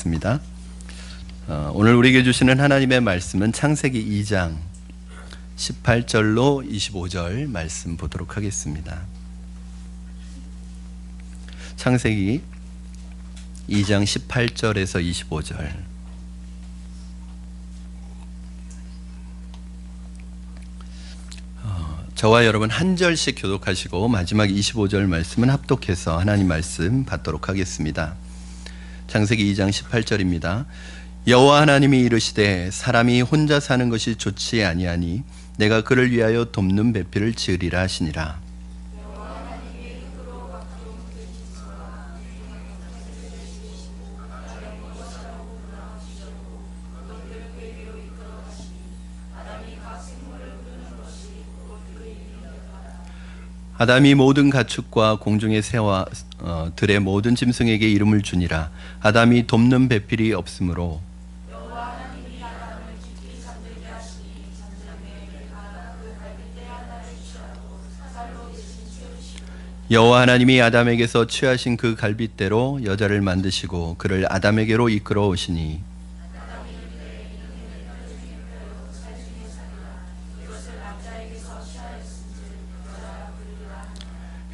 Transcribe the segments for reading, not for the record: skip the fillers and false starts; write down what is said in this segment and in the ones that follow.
하겠습니다. 오늘 우리에게 주시는 하나님의 말씀은 창세기 2장 18절로 25절 말씀 보도록 하겠습니다. 창세기 2장 18절에서 25절. 저와 여러분 한 절씩 교독하시고 마지막 25절 말씀은 합독해서 하나님 말씀 받도록 하겠습니다. 창세기 2장 18절입니다. 여호와 하나님이 이르시되 사람이 혼자 사는 것이 좋지 아니하니 내가 그를 위하여 돕는 배필을 지으리라 하시니라. 아담이 모든 가축과 공중의 새와 들의 모든 짐승에게 이름을 주니라. 아담이 돕는 배필이 없으므로 여호와 하나님이 아담에게서 취하신 그 갈빗대로 여자를 만드시고 그를 아담에게로 이끌어 오시니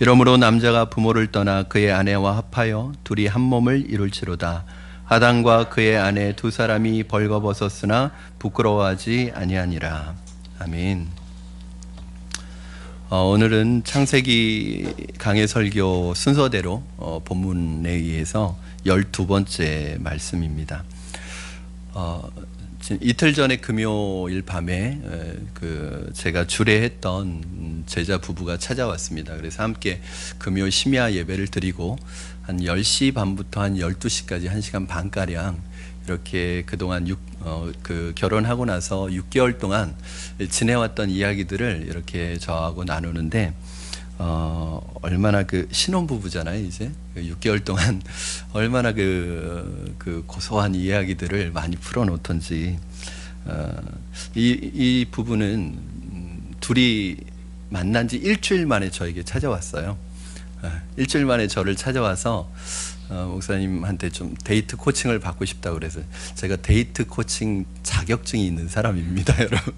이러므로 남자가 부모를 떠나 그의 아내와 합하여 둘이 한 몸을 이룰지로다. 아담과 그의 아내 두 사람이 벌거벗었으나 부끄러워하지 아니하니라. 아멘. 오늘은 창세기 강해 설교 순서대로 본문에 의해서 12번째 말씀입니다. 이틀 전에 금요일 밤에 제가 주례했던 제자 부부가 찾아왔습니다. 그래서 함께 금요 심야 예배를 드리고 한 10시 반부터 한 12시까지 1시간 반가량 이렇게 그동안 결혼하고 나서 6개월 동안 지내왔던 이야기들을 이렇게 저하고 나누는데 얼마나 신혼부부잖아요. 이제 6개월 동안 얼마나 고소한 이야기들을 많이 풀어놓던지. 이 부부는 둘이 만난 지 일주일 만에 저에게 찾아왔어요. 일주일 만에 저를 찾아와서 목사님한테 좀 데이트 코칭을 받고 싶다고 그래서 제가 데이트 코칭 자격증이 있는 사람입니다, 여러분.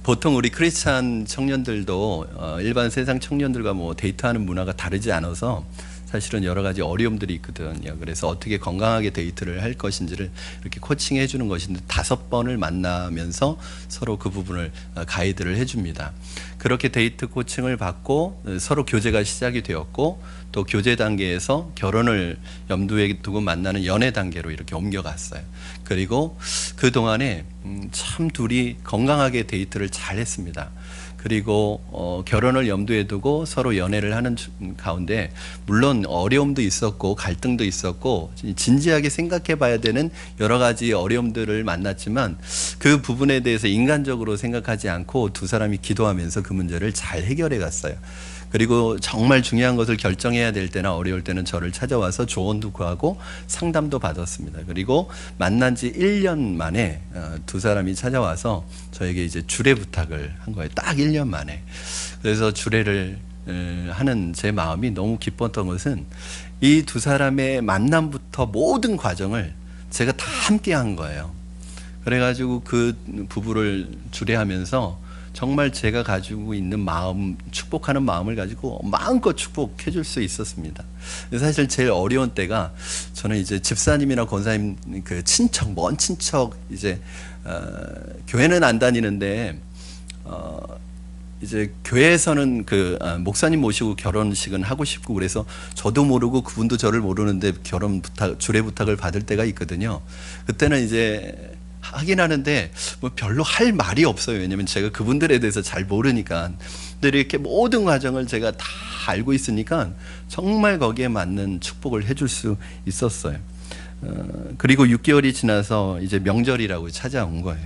보통 우리 크리스찬 청년들도 일반 세상 청년들과 데이트하는 문화가 다르지 않아서 사실은 여러 가지 어려움들이 있거든요. 그래서 어떻게 건강하게 데이트를 할 것인지를 이렇게 코칭해 주는 것인데 5번을 만나면서 서로 그 부분을 가이드를 해줍니다. 그렇게 데이트 코칭을 받고 서로 교제가 시작이 되었고 또 교제 단계에서 결혼을 염두에 두고 만나는 연애 단계로 이렇게 옮겨갔어요. 그리고 그동안에 참 둘이 건강하게 데이트를 잘 했습니다. 그리고 결혼을 염두에 두고 서로 연애를 하는 가운데 물론 어려움도 있었고 갈등도 있었고 진지하게 생각해 봐야 되는 여러 가지 어려움들을 만났지만 그 부분에 대해서 인간적으로 생각하지 않고 두 사람이 기도하면서 그 문제를 잘 해결해 갔어요. 그리고 정말 중요한 것을 결정해야 될 때나 어려울 때는 저를 찾아와서 조언도 구하고 상담도 받았습니다. 그리고 만난 지 1년 만에 두 사람이 찾아와서 저에게 이제 주례 부탁을 한 거예요. 딱 1년 만에. 그래서 주례를 하는 제 마음이 너무 기뻤던 것은 이 두 사람의 만남부터 모든 과정을 제가 다 함께 한 거예요. 그래가지고 그 부부를 주례하면서 정말 제가 가지고 있는 마음, 축복하는 마음을 가지고 마음껏 축복해 줄 수 있었습니다. 사실 제일 어려운 때가 저는 이제 집사님이나 권사님 친척, 먼 친척 이제 교회는 안 다니는데 이제 교회에서는 목사님 모시고 결혼식은 하고 싶고 그래서 저도 모르고 그분도 저를 모르는데 결혼 부탁, 주례 부탁을 받을 때가 있거든요. 그때는 이제 하긴 하는데 별로 할 말이 없어요. 왜냐면 제가 그분들에 대해서 잘 모르니까. 근데 이렇게 모든 과정을 제가 다 알고 있으니까 정말 거기에 맞는 축복을 해줄 수 있었어요. 그리고 6개월이 지나서 이제 명절이라고 찾아온 거예요.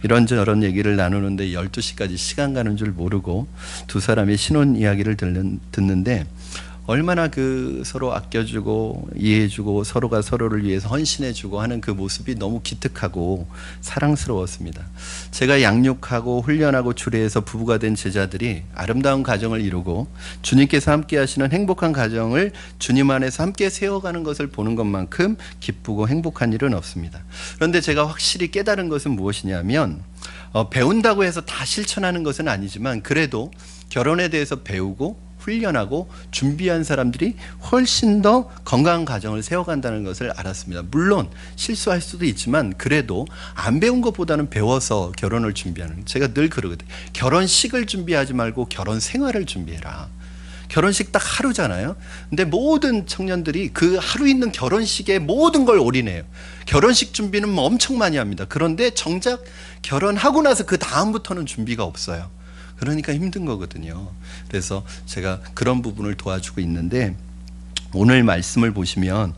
이런저런 얘기를 나누는데 12시까지 시간 가는 줄 모르고 두 사람의 신혼 이야기를 듣는데 얼마나 그 서로 아껴주고 이해해주고 서로가 서로를 위해서 헌신해주고 하는 그 모습이 너무 기특하고 사랑스러웠습니다. 제가 양육하고 훈련하고 주례해서 부부가 된 제자들이 아름다운 가정을 이루고 주님께서 함께 하시는 행복한 가정을 주님 안에서 함께 세워가는 것을 보는 것만큼 기쁘고 행복한 일은 없습니다. 그런데 제가 확실히 깨달은 것은 무엇이냐면 배운다고 해서 다 실천하는 것은 아니지만 그래도 결혼에 대해서 배우고 훈련하고 준비한 사람들이 훨씬 더 건강한 가정을 세워간다는 것을 알았습니다. 물론 실수할 수도 있지만 그래도 안 배운 것보다는 배워서 결혼을 준비하는, 제가 늘 그러거든요. 결혼식을 준비하지 말고 결혼 생활을 준비해라. 결혼식 딱 하루잖아요. 근데 모든 청년들이 그 하루 있는 결혼식에 모든 걸 올인해요. 결혼식 준비는 뭐 엄청 많이 합니다. 그런데 정작 결혼하고 나서 그 다음부터는 준비가 없어요. 그러니까 힘든 거거든요. 그래서 제가 그런 부분을 도와주고 있는데 오늘 말씀을 보시면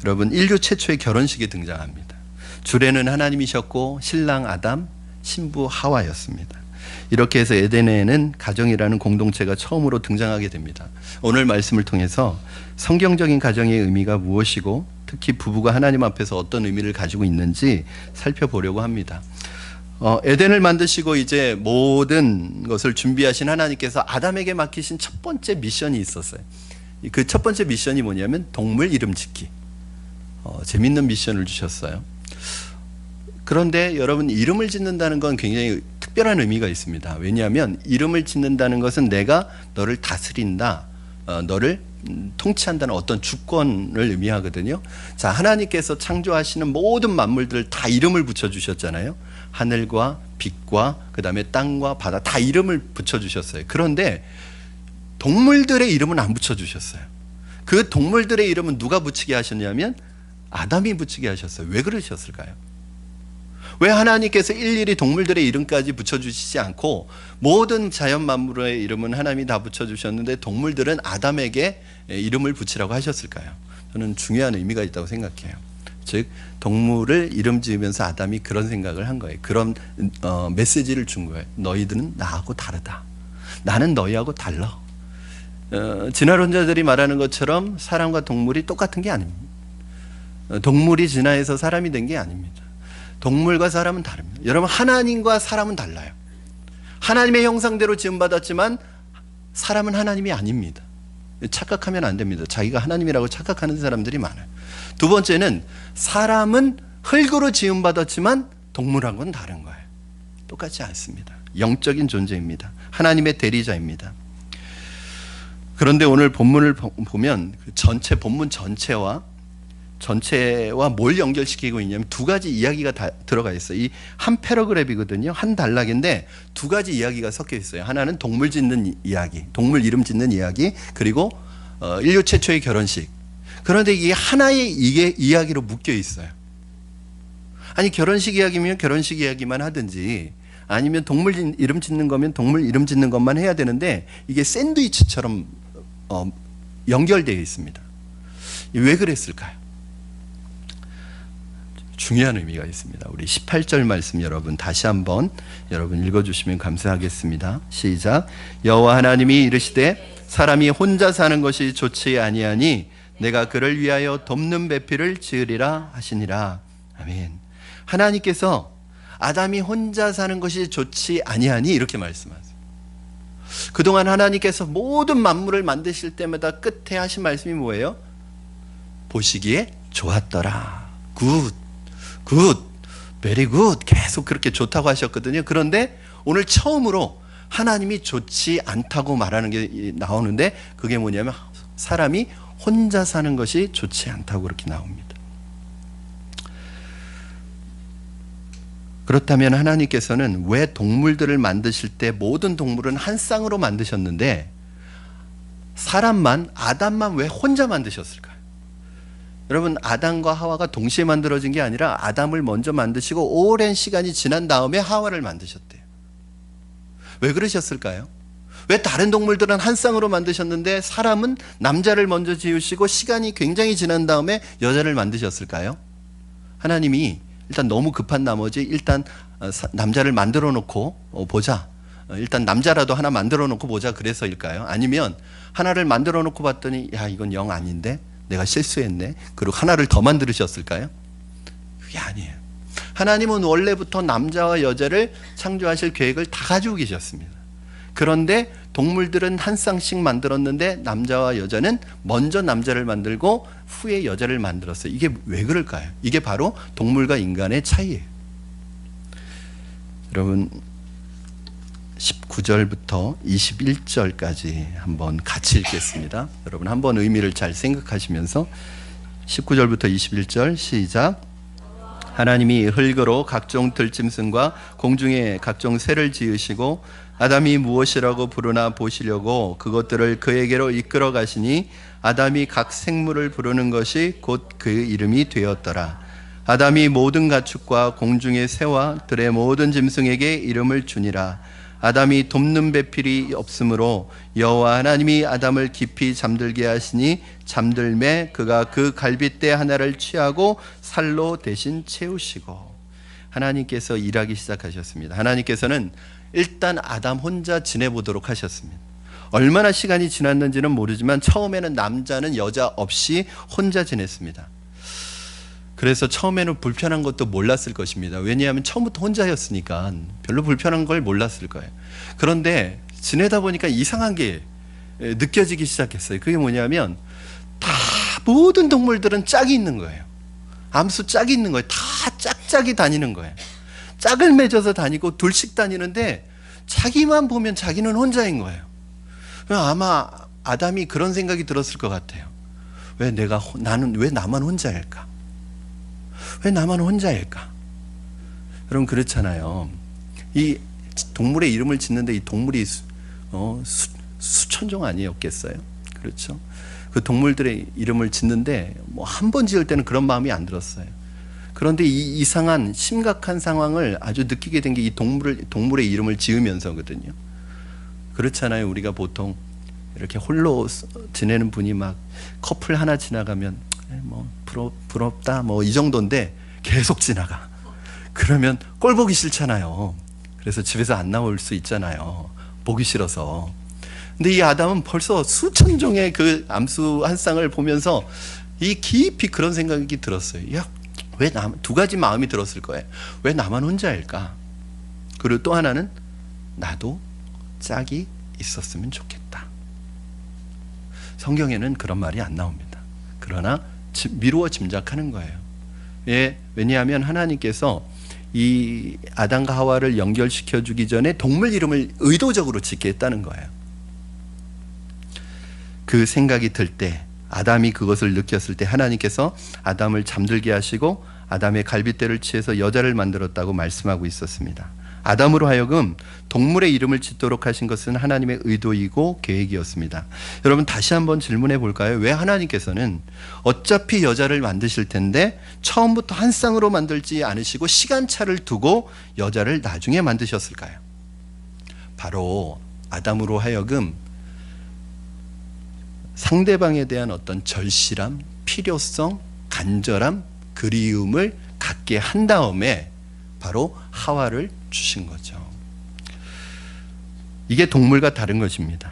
여러분 인류 최초의 결혼식이 등장합니다. 주례는 하나님이셨고 신랑 아담, 신부 하와였습니다. 이렇게 해서 에덴에는 가정이라는 공동체가 처음으로 등장하게 됩니다. 오늘 말씀을 통해서 성경적인 가정의 의미가 무엇이고 특히 부부가 하나님 앞에서 어떤 의미를 가지고 있는지 살펴보려고 합니다. 에덴을 만드시고 이제 모든 것을 준비하신 하나님께서 아담에게 맡기신 첫 번째 미션이 있었어요. 그 첫 번째 미션이 뭐냐면 동물 이름 짓기. 재밌는 미션을 주셨어요. 그런데 여러분, 이름을 짓는다는 건 굉장히 특별한 의미가 있습니다. 왜냐하면 이름을 짓는다는 것은 내가 너를 다스린다, 너를 통치한다는 어떤 주권을 의미하거든요. 자, 하나님께서 창조하시는 모든 만물들 다 이름을 붙여주셨잖아요. 하늘과 빛과 그 다음에 땅과 바다 다 이름을 붙여주셨어요. 그런데 동물들의 이름은 안 붙여주셨어요. 그 동물들의 이름은 누가 붙이게 하셨냐면 아담이 붙이게 하셨어요. 왜 그러셨을까요? 왜 하나님께서 일일이 동물들의 이름까지 붙여주시지 않고 모든 자연 만물의 이름은 하나님이 다 붙여주셨는데 동물들은 아담에게 이름을 붙이라고 하셨을까요? 저는 중요한 의미가 있다고 생각해요. 즉 동물을 이름 지으면서 아담이 그런 생각을 한 거예요. 그런 메시지를 준 거예요. 너희들은 나하고 다르다. 나는 너희하고 달라. 진화론자들이 말하는 것처럼 사람과 동물이 똑같은 게 아닙니다. 동물이 진화해서 사람이 된 게 아닙니다. 동물과 사람은 다릅니다. 여러분, 하나님과 사람은 달라요. 하나님의 형상대로 지음받았지만 사람은 하나님이 아닙니다. 착각하면 안 됩니다. 자기가 하나님이라고 착각하는 사람들이 많아요. 두 번째는 사람은 흙으로 지음받았지만 동물하고는 다른 거예요. 똑같지 않습니다. 영적인 존재입니다. 하나님의 대리자입니다. 그런데 오늘 본문을 보면 전체 본문 전체와 뭘 연결시키고 있냐면 두 가지 이야기가 다 들어가 있어요. 이 한 패러그랩이거든요. 한 단락인데 두 가지 이야기가 섞여 있어요. 하나는 동물 짓는 이야기, 동물 이름 짓는 이야기, 그리고 인류 최초의 결혼식. 그런데 이게 하나의 이야기로 묶여 있어요. 아니, 결혼식 이야기면 결혼식 이야기만 하든지 아니면 동물 이름 짓는 거면 동물 이름 짓는 것만 해야 되는데 이게 샌드위치처럼 연결되어 있습니다. 왜 그랬을까요? 중요한 의미가 있습니다. 우리 18절 말씀 여러분 다시 한번 여러분 읽어주시면 감사하겠습니다. 시작. 여호와 하나님이 이르시되 사람이 혼자 사는 것이 좋지 아니하니 내가 그를 위하여 돕는 배필을 지으리라 하시니라. 아멘. 하나님께서 아담이 혼자 사는 것이 좋지 아니하니 이렇게 말씀하세요. 그동안 하나님께서 모든 만물을 만드실 때마다 끝에 하신 말씀이 뭐예요? 보시기에 좋았더라. 굿, very good. 계속 그렇게 좋다고 하셨거든요. 그런데 오늘 처음으로 하나님이 좋지 않다고 말하는 게 나오는데 그게 뭐냐면 사람이 혼자 사는 것이 좋지 않다고 그렇게 나옵니다. 그렇다면 하나님께서는 왜 동물들을 만드실 때 모든 동물은 한 쌍으로 만드셨는데 사람만, 아담만 왜 혼자 만드셨을까요? 여러분, 아담과 하와가 동시에 만들어진 게 아니라 아담을 먼저 만드시고 오랜 시간이 지난 다음에 하와를 만드셨대요. 왜 그러셨을까요? 왜 다른 동물들은 한 쌍으로 만드셨는데 사람은 남자를 먼저 지으시고 시간이 굉장히 지난 다음에 여자를 만드셨을까요? 하나님이 일단 너무 급한 나머지 일단 남자를 만들어 놓고 보자. 일단 남자라도 하나 만들어 놓고 보자 그래서일까요? 아니면 하나를 만들어 놓고 봤더니 야 이건 영 아닌데 내가 실수했네. 그리고 하나를 더 만들으셨을까요? 그게 아니에요. 하나님은 원래부터 남자와 여자를 창조하실 계획을 다 가지고 계셨습니다. 그런데 동물들은 한 쌍씩 만들었는데 남자와 여자는 먼저 남자를 만들고 후에 여자를 만들었어요. 이게 왜 그럴까요? 이게 바로 동물과 인간의 차이예요. 여러분 19절부터 21절까지 한번 같이 읽겠습니다. 여러분 한번 의미를 잘 생각하시면서 19절부터 21절 시작. 하나님이 흙으로 각종 들짐승과 공중에 각종 새를 지으시고 아담이 무엇이라고 부르나 보시려고 그것들을 그에게로 이끌어 가시니 아담이 각 생물을 부르는 것이 곧 그 이름이 되었더라. 아담이 모든 가축과 공중의 새와 들의 모든 짐승에게 이름을 주니라. 아담이 돕는 배필이 없으므로 여호와 하나님이 아담을 깊이 잠들게 하시니 잠들매 그가 그 갈빗대 하나를 취하고 살로 대신 채우시고. 하나님께서 일하기 시작하셨습니다. 하나님께서는 일단 아담 혼자 지내보도록 하셨습니다. 얼마나 시간이 지났는지는 모르지만 처음에는 남자는 여자 없이 혼자 지냈습니다. 그래서 처음에는 불편한 것도 몰랐을 것입니다. 왜냐하면 처음부터 혼자였으니까 별로 불편한 걸 몰랐을 거예요. 그런데 지내다 보니까 이상한 게 느껴지기 시작했어요. 그게 뭐냐면 다 모든 동물들은 짝이 있는 거예요. 암수 짝이 있는 거예요. 다 짝짝이 다니는 거예요. 짝을 맺어서 다니고 둘씩 다니는데 자기만 보면 자기는 혼자인 거예요. 아마 아담이 그런 생각이 들었을 것 같아요. 왜 나만 혼자일까? 왜 나만 혼자일까? 여러분 그렇잖아요. 이 동물의 이름을 짓는데 이 동물이 수천 종 아니었겠어요? 그렇죠? 그 동물들의 이름을 짓는데 뭐 한 번 지을 때는 그런 마음이 안 들었어요. 그런데 이 이상한 심각한 상황을 아주 느끼게 된 게 이 동물의 이름을 지으면서거든요. 그렇잖아요. 우리가 보통 이렇게 홀로 지내는 분이 막 커플 하나 지나가면 뭐 부럽다 뭐 이 정도인데 계속 지나가. 그러면 꼴 보기 싫잖아요. 그래서 집에서 안 나올 수 있잖아요. 보기 싫어서. 근데 이 아담은 벌써 수천 종의 그 암수 한 쌍을 보면서 이 깊이 그런 생각이 들었어요. 야, 왜 두 가지 마음이 들었을 거예요. 왜 나만 혼자일까? 그리고 또 하나는 나도 짝이 있었으면 좋겠다. 성경에는 그런 말이 안 나옵니다. 그러나 미루어 짐작하는 거예요. 예, 왜냐하면 하나님께서 이 아담과 하와를 연결시켜 주기 전에 동물 이름을 의도적으로 짓게 했다는 거예요. 그 생각이 들 때, 아담이 그것을 느꼈을 때 하나님께서 아담을 잠들게 하시고 아담의 갈빗대를 취해서 여자를 만들었다고 말씀하고 있었습니다. 아담으로 하여금 동물의 이름을 짓도록 하신 것은 하나님의 의도이고 계획이었습니다. 여러분 다시 한번 질문해 볼까요? 왜 하나님께서는 어차피 여자를 만드실 텐데 처음부터 한 쌍으로 만들지 않으시고 시간차를 두고 여자를 나중에 만드셨을까요? 바로 아담으로 하여금 상대방에 대한 어떤 절실함, 필요성, 간절함, 그리움을 갖게 한 다음에 바로 하와를 주신 거죠. 이게 동물과 다른 것입니다.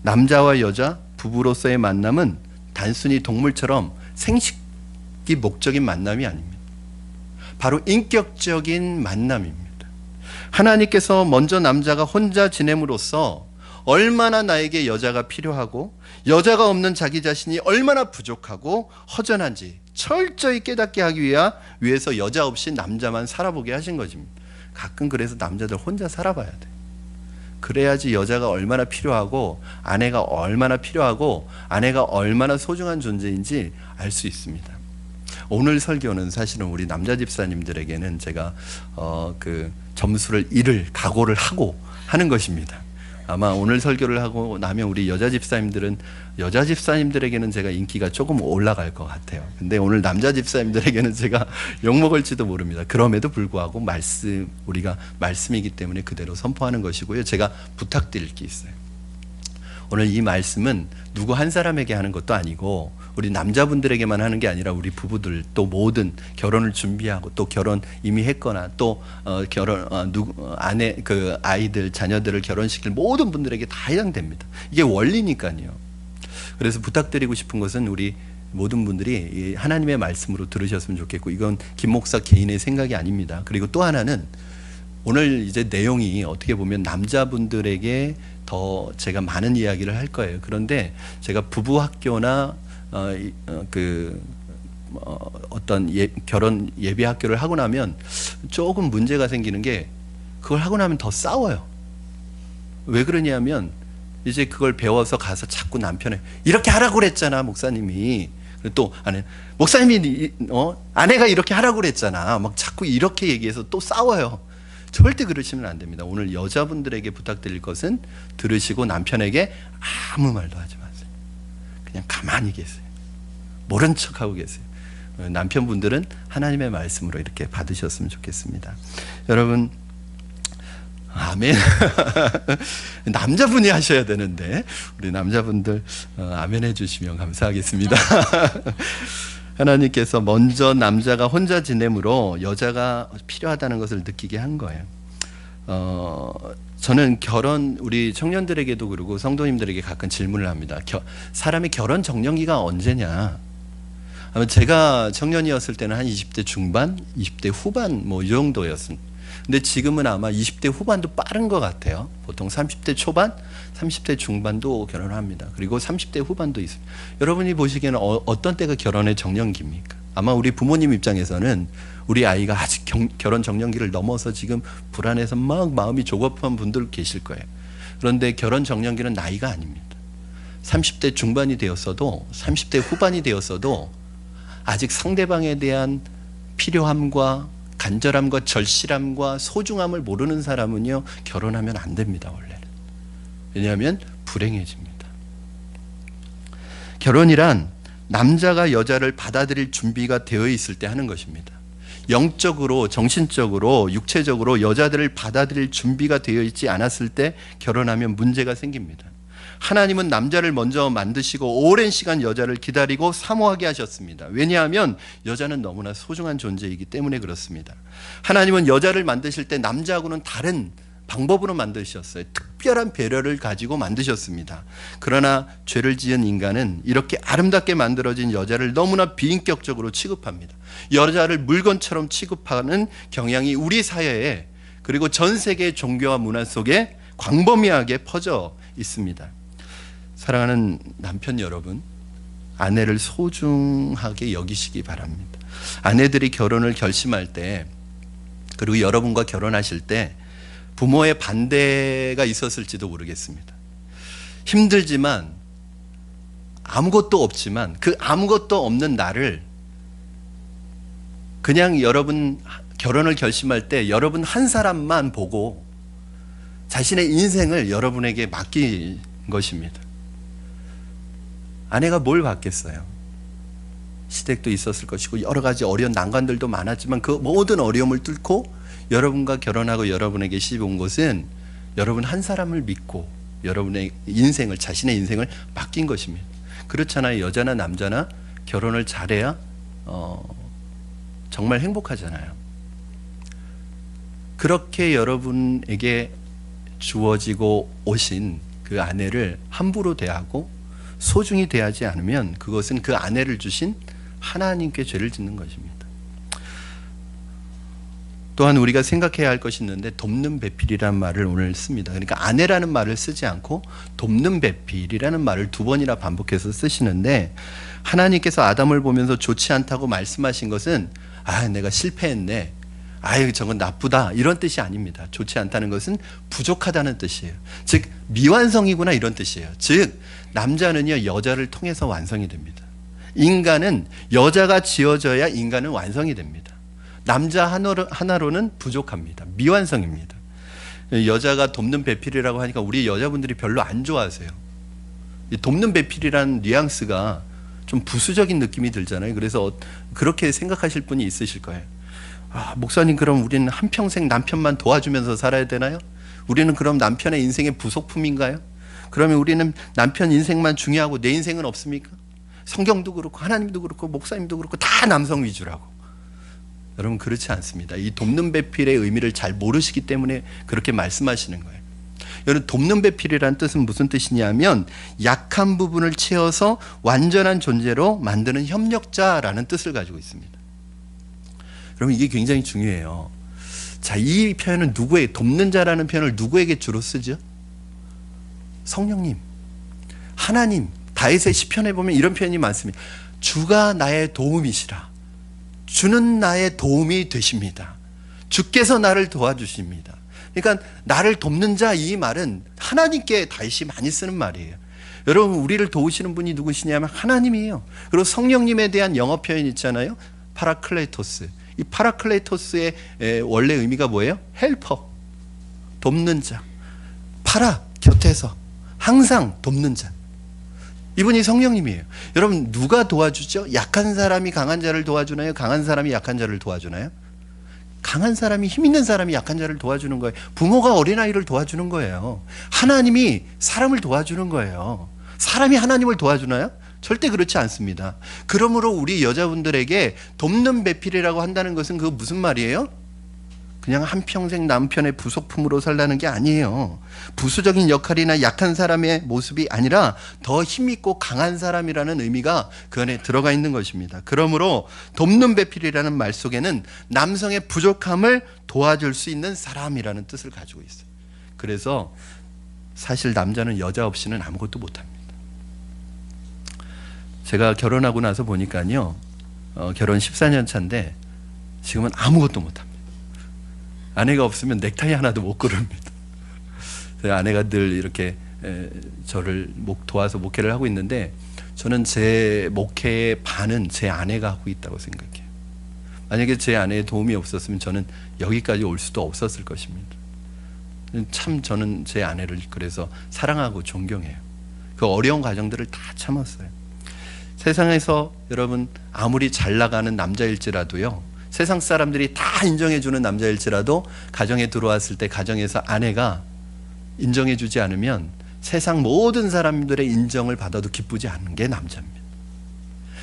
남자와 여자, 부부로서의 만남은 단순히 동물처럼 생식이 목적인 만남이 아닙니다. 바로 인격적인 만남입니다. 하나님께서 먼저 남자가 혼자 지냄으로써 얼마나 나에게 여자가 필요하고 여자가 없는 자기 자신이 얼마나 부족하고 허전한지 철저히 깨닫게 하기 위해서 여자 없이 남자만 살아보게 하신 것입니다. 가끔 그래서 남자들 혼자 살아봐야 돼. 그래야지 여자가 얼마나 필요하고 아내가 얼마나 필요하고 아내가 얼마나 소중한 존재인지 알 수 있습니다. 오늘 설교는 사실은 우리 남자 집사님들에게는 제가 그 점수를 잃을 각오를 하고 하는 것입니다. 아마 오늘 설교를 하고 나면 우리 여자 집사님들에게는 제가 인기가 조금 올라갈 것 같아요. 근데 오늘 남자 집사님들에게는 제가 욕먹을지도 모릅니다. 그럼에도 불구하고 우리가 말씀이기 때문에 그대로 선포하는 것이고요. 제가 부탁드릴 게 있어요. 오늘 이 말씀은 누구 한 사람에게 하는 것도 아니고 우리 남자분들에게만 하는 게 아니라 우리 부부들 또 모든 결혼을 준비하고 또 결혼 이미 했거나 또 결혼 아내 그 아이들 자녀들을 결혼시킬 모든 분들에게 다 해당됩니다. 이게 원리니까요. 그래서 부탁드리고 싶은 것은 우리 모든 분들이 하나님의 말씀으로 들으셨으면 좋겠고, 이건 김 목사 개인의 생각이 아닙니다. 그리고 또 하나는 오늘 이제 내용이 어떻게 보면 남자분들에게 더 제가 많은 이야기를 할 거예요. 그런데 제가 부부 학교나 어떤 결혼 예비 학교를 하고 나면 조금 문제가 생기는 게, 그걸 하고 나면 더 싸워요. 왜 그러냐면 이제 그걸 배워서 가서 자꾸 남편에 이렇게 하라고 그랬잖아 목사님이, 또 목사님이 아내가 이렇게 하라고 그랬잖아, 막 자꾸 이렇게 얘기해서 또 싸워요. 절대 그러시면 안 됩니다. 오늘 여자분들에게 부탁드릴 것은 들으시고 남편에게 아무 말도 하지 마세요. 그냥 가만히 계세요. 모른 척하고 계세요. 남편분들은 하나님의 말씀으로 이렇게 받으셨으면 좋겠습니다. 여러분, 아멘. 남자분이 하셔야 되는데 우리 남자분들 아멘 해주시면 감사하겠습니다. 하나님께서 먼저 남자가 혼자 지내므로 여자가 필요하다는 것을 느끼게 한 거예요. 저는 우리 청년들에게도 그러고 성도님들에게 가끔 질문을 합니다. 사람의 결혼 정년기가 언제냐? 제가 청년이었을 때는 한 20대 중반, 20대 후반 이 정도였습니다. 근데 지금은 아마 20대 후반도 빠른 것 같아요. 보통 30대 초반, 30대 중반도 결혼을 합니다. 그리고 30대 후반도 있습니다. 여러분이 보시기에는 어떤 때가 결혼의 정년기입니까? 아마 우리 부모님 입장에서는 우리 아이가 아직 결혼 정년기를 넘어서 지금 불안해서 막 마음이 조급한 분들 계실 거예요. 그런데 결혼 정년기는 나이가 아닙니다. 30대 중반이 되었어도 30대 후반이 되었어도 아직 상대방에 대한 필요함과 간절함과 절실함과 소중함을 모르는 사람은요, 결혼하면 안 됩니다. 원래는. 왜냐하면 불행해집니다. 결혼이란 남자가 여자를 받아들일 준비가 되어 있을 때 하는 것입니다. 영적으로, 정신적으로, 육체적으로 여자들을 받아들일 준비가 되어 있지 않았을 때 결혼하면 문제가 생깁니다. 하나님은 남자를 먼저 만드시고 오랜 시간 여자를 기다리고 사모하게 하셨습니다. 왜냐하면 여자는 너무나 소중한 존재이기 때문에 그렇습니다. 하나님은 여자를 만드실 때 남자하고는 다른 방법으로 만드셨어요. 특별한 배려를 가지고 만드셨습니다. 그러나 죄를 지은 인간은 이렇게 아름답게 만들어진 여자를 너무나 비인격적으로 취급합니다. 여자를 물건처럼 취급하는 경향이 우리 사회에, 그리고 전 세계의 종교와 문화 속에 광범위하게 퍼져 있습니다. 사랑하는 남편 여러분, 아내를 소중하게 여기시기 바랍니다. 아내들이 결혼을 결심할 때, 그리고 여러분과 결혼하실 때 부모의 반대가 있었을지도 모르겠습니다. 힘들지만, 아무것도 없지만 그 아무것도 없는 나를 그냥 여러분 결혼을 결심할 때 여러분 한 사람만 보고 자신의 인생을 여러분에게 맡긴 것입니다. 아내가 뭘 받겠어요? 시댁도 있었을 것이고 여러 가지 어려운 난관들도 많았지만 그 모든 어려움을 뚫고 여러분과 결혼하고 여러분에게 시집 온 것은 여러분 한 사람을 믿고 여러분의 인생을, 자신의 인생을 맡긴 것입니다. 그렇잖아요. 여자나 남자나 결혼을 잘해야 정말 행복하잖아요. 그렇게 여러분에게 주어지고 오신 그 아내를 함부로 대하고 소중히 대하지 않으면 그것은 그 아내를 주신 하나님께 죄를 짓는 것입니다. 또한 우리가 생각해야 할 것이 있는데, 돕는 배필이라는 말을 오늘 씁니다. 그러니까 아내라는 말을 쓰지 않고 돕는 배필이라는 말을 두 번이나 반복해서 쓰시는데, 하나님께서 아담을 보면서 좋지 않다고 말씀하신 것은 내가 실패했네, 저건 나쁘다, 이런 뜻이 아닙니다. 좋지 않다는 것은 부족하다는 뜻이에요. 즉 미완성이구나, 이런 뜻이에요. 즉 남자는요 여자를 통해서 완성이 됩니다. 인간은 여자가 지어져야 인간은 완성이 됩니다. 남자 하나로는 부족합니다. 미완성입니다. 여자가 돕는 배필이라고 하니까 우리 여자분들이 별로 안 좋아하세요. 이 돕는 배필이라는 뉘앙스가 좀 부수적인 느낌이 들잖아요. 그래서 그렇게 생각하실 분이 있으실 거예요. 목사님, 그럼 우리는 한평생 남편만 도와주면서 살아야 되나요? 우리는 그럼 남편의 인생의 부속품인가요? 그러면 우리는 남편 인생만 중요하고 내 인생은 없습니까? 성경도 그렇고 하나님도 그렇고 목사님도 그렇고 다 남성 위주라고. 여러분 그렇지 않습니다. 이 돕는 배필의 의미를 잘 모르시기 때문에 그렇게 말씀하시는 거예요. 여러분 돕는 배필이라는 뜻은 무슨 뜻이냐면 약한 부분을 채워서 완전한 존재로 만드는 협력자라는 뜻을 가지고 있습니다. 여러분 이게 굉장히 중요해요. 자, 이 표현은 누구에게, 돕는 자라는 표현을 누구에게 주로 쓰죠? 성령님, 하나님. 다윗의 시편에 보면 이런 표현이 많습니다. 주가 나의 도움이시라. 주는 나의 도움이 되십니다. 주께서 나를 도와주십니다. 그러니까 나를 돕는 자, 이 말은 하나님께 다윗이 많이 쓰는 말이에요. 여러분 우리를 도우시는 분이 누구시냐면 하나님이에요. 그리고 성령님에 대한 영어 표현 있잖아요. 파라클레토스. 이 파라클레토스의 원래 의미가 뭐예요? 헬퍼, 돕는 자. 파라, 곁에서 항상 돕는 자. 이분이 성령님이에요. 여러분 누가 도와주죠? 약한 사람이 강한 자를 도와주나요? 강한 사람이 약한 자를 도와주나요? 강한 사람이, 힘 있는 사람이 약한 자를 도와주는 거예요. 부모가 어린아이를 도와주는 거예요. 하나님이 사람을 도와주는 거예요. 사람이 하나님을 도와주나요? 절대 그렇지 않습니다. 그러므로 우리 여자분들에게 돕는 배필이라고 한다는 것은 그거 무슨 말이에요? 그냥 한평생 남편의 부속품으로 살라는 게 아니에요. 부수적인 역할이나 약한 사람의 모습이 아니라 더 힘있고 강한 사람이라는 의미가 그 안에 들어가 있는 것입니다. 그러므로 돕는 배필이라는 말 속에는 남성의 부족함을 도와줄 수 있는 사람이라는 뜻을 가지고 있어요. 그래서 사실 남자는 여자 없이는 아무것도 못합니다. 제가 결혼하고 나서 보니까요, 결혼 14년 차인데 지금은 아무것도 못합니다. 아내가 없으면 넥타이 하나도 못 고릅니다. 아내가 늘 이렇게 저를 도와서 목회를 하고 있는데 저는 제 목회의 반은 제 아내가 하고 있다고 생각해요. 만약에 제 아내의 도움이 없었으면 저는 여기까지 올 수도 없었을 것입니다. 참 저는 제 아내를 그래서 사랑하고 존경해요. 그 어려운 과정들을 다 참았어요. 세상에서 여러분 아무리 잘 나가는 남자일지라도요, 세상 사람들이 다 인정해주는 남자일지라도 가정에 들어왔을 때 가정에서 아내가 인정해주지 않으면 세상 모든 사람들의 인정을 받아도 기쁘지 않은 게 남자입니다.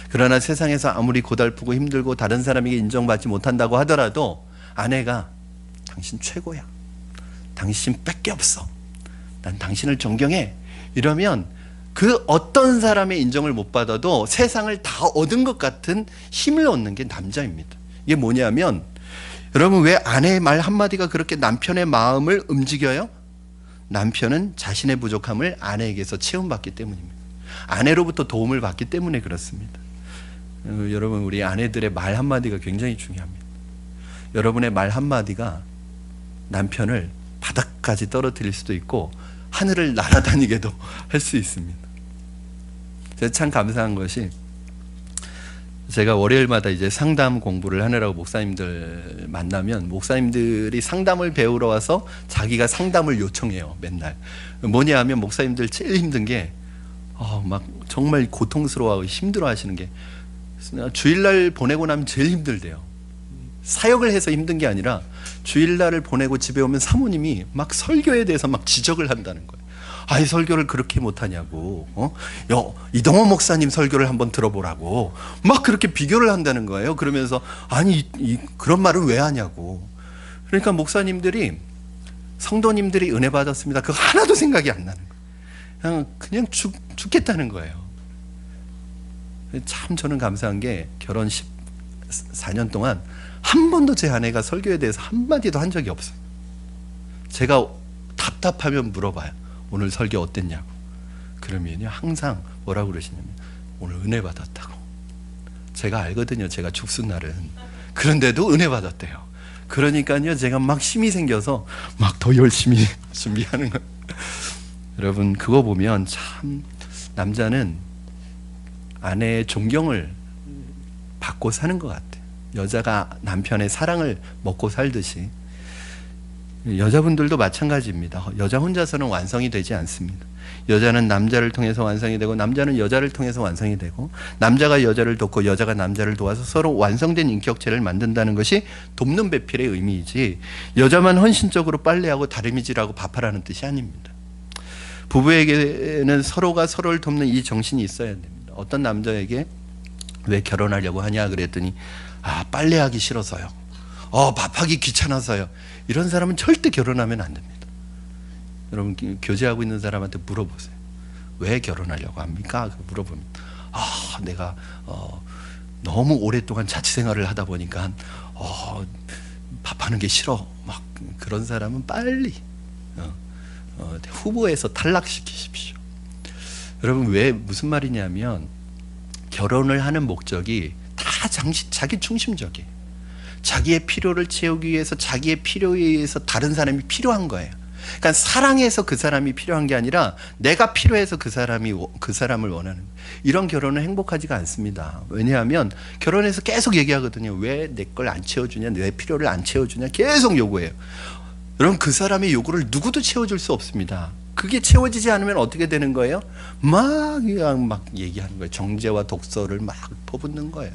그러나 세상에서 아무리 고달프고 힘들고 다른 사람에게 인정받지 못한다고 하더라도 아내가 당신 최고야, 당신 밖에 없어, 난 당신을 존경해, 이러면 그 어떤 사람의 인정을 못 받아도 세상을 다 얻은 것 같은 힘을 얻는 게 남자입니다. 이게 뭐냐면 여러분 왜 아내의 말 한마디가 그렇게 남편의 마음을 움직여요? 남편은 자신의 부족함을 아내에게서 체험받기 때문입니다. 아내로부터 도움을 받기 때문에 그렇습니다. 여러분 우리 아내들의 말 한마디가 굉장히 중요합니다. 여러분의 말 한마디가 남편을 바닥까지 떨어뜨릴 수도 있고 하늘을 날아다니게도 할 수 있습니다. 제가 참 감사한 것이 제가 월요일마다 이제 상담 공부를 하느라고 목사님들 만나면 목사님들이 상담을 배우러 와서 자기가 상담을 요청해요. 맨날 뭐냐 하면 목사님들 제일 힘든 게 막 정말 고통스러워하고 힘들어하시는 게 주일날 보내고 나면 제일 힘들대요. 사역을 해서 힘든 게 아니라 주일날을 보내고 집에 오면 사모님이 막 설교에 대해서 막 지적을 한다는 거예요. 아이 설교를 그렇게 못하냐고, 이동호 목사님 설교를 한번 들어보라고 막 그렇게 비교를 한다는 거예요. 그러면서 아니 그런 말을 왜 하냐고. 그러니까 목사님들이, 성도님들이 은혜 받았습니다, 그거 하나도 생각이 안 나는 거예요. 그냥 죽겠다는 거예요. 참 저는 감사한 게 결혼 14년 동안 한 번도 제 아내가 설교에 대해서 한마디도 한 적이 없어요. 제가 답답하면 물어봐요. 오늘 설교 어땠냐고. 그러면요 항상 뭐라고 그러시냐면 오늘 은혜 받았다고. 제가 알거든요, 제가 죽순 날은. 그런데도 은혜 받았대요. 그러니까요 제가 막 힘이 생겨서 막 더 열심히 준비하는 거예요. 여러분 그거 보면 참 남자는 아내의 존경을 받고 사는 것 같아요. 여자가 남편의 사랑을 먹고 살듯이 여자분들도 마찬가지입니다. 여자 혼자서는 완성이 되지 않습니다. 여자는 남자를 통해서 완성이 되고 남자는 여자를 통해서 완성이 되고 남자가 여자를 돕고 여자가 남자를 도와서 서로 완성된 인격체를 만든다는 것이 돕는 배필의 의미이지 여자만 헌신적으로 빨래하고 다리미질하고 밥하라는 뜻이 아닙니다. 부부에게는 서로가 서로를 돕는 이 정신이 있어야 됩니다. 어떤 남자에게 왜 결혼하려고 하냐 그랬더니 빨래하기 싫어서요. 밥하기 귀찮아서요. 이런 사람은 절대 결혼하면 안 됩니다. 여러분 교제하고 있는 사람한테 물어보세요. 왜 결혼하려고 합니까? 물어보면 내가 너무 오랫동안 자취생활을 하다 보니까 밥하는 게 싫어. 막 그런 사람은 빨리 후보에서 탈락시키십시오. 여러분 왜 무슨 말이냐면 결혼을 하는 목적이 다 자기 중심적이에요. 자기의 필요를 채우기 위해서 자기의 필요에 의해서 다른 사람이 필요한 거예요. 그러니까 사랑해서 그 사람이 필요한 게 아니라 내가 필요해서 그 사람을 원하는 거예요. 이런 결혼은 행복하지가 않습니다. 왜냐하면 결혼해서 계속 얘기하거든요. 왜 내 걸 안 채워주냐, 내 필요를 안 채워주냐 계속 요구해요. 여러분 그 사람의 요구를 누구도 채워줄 수 없습니다. 그게 채워지지 않으면 어떻게 되는 거예요? 막 얘기하는 거예요. 정죄와 독서를 막 퍼붓는 거예요.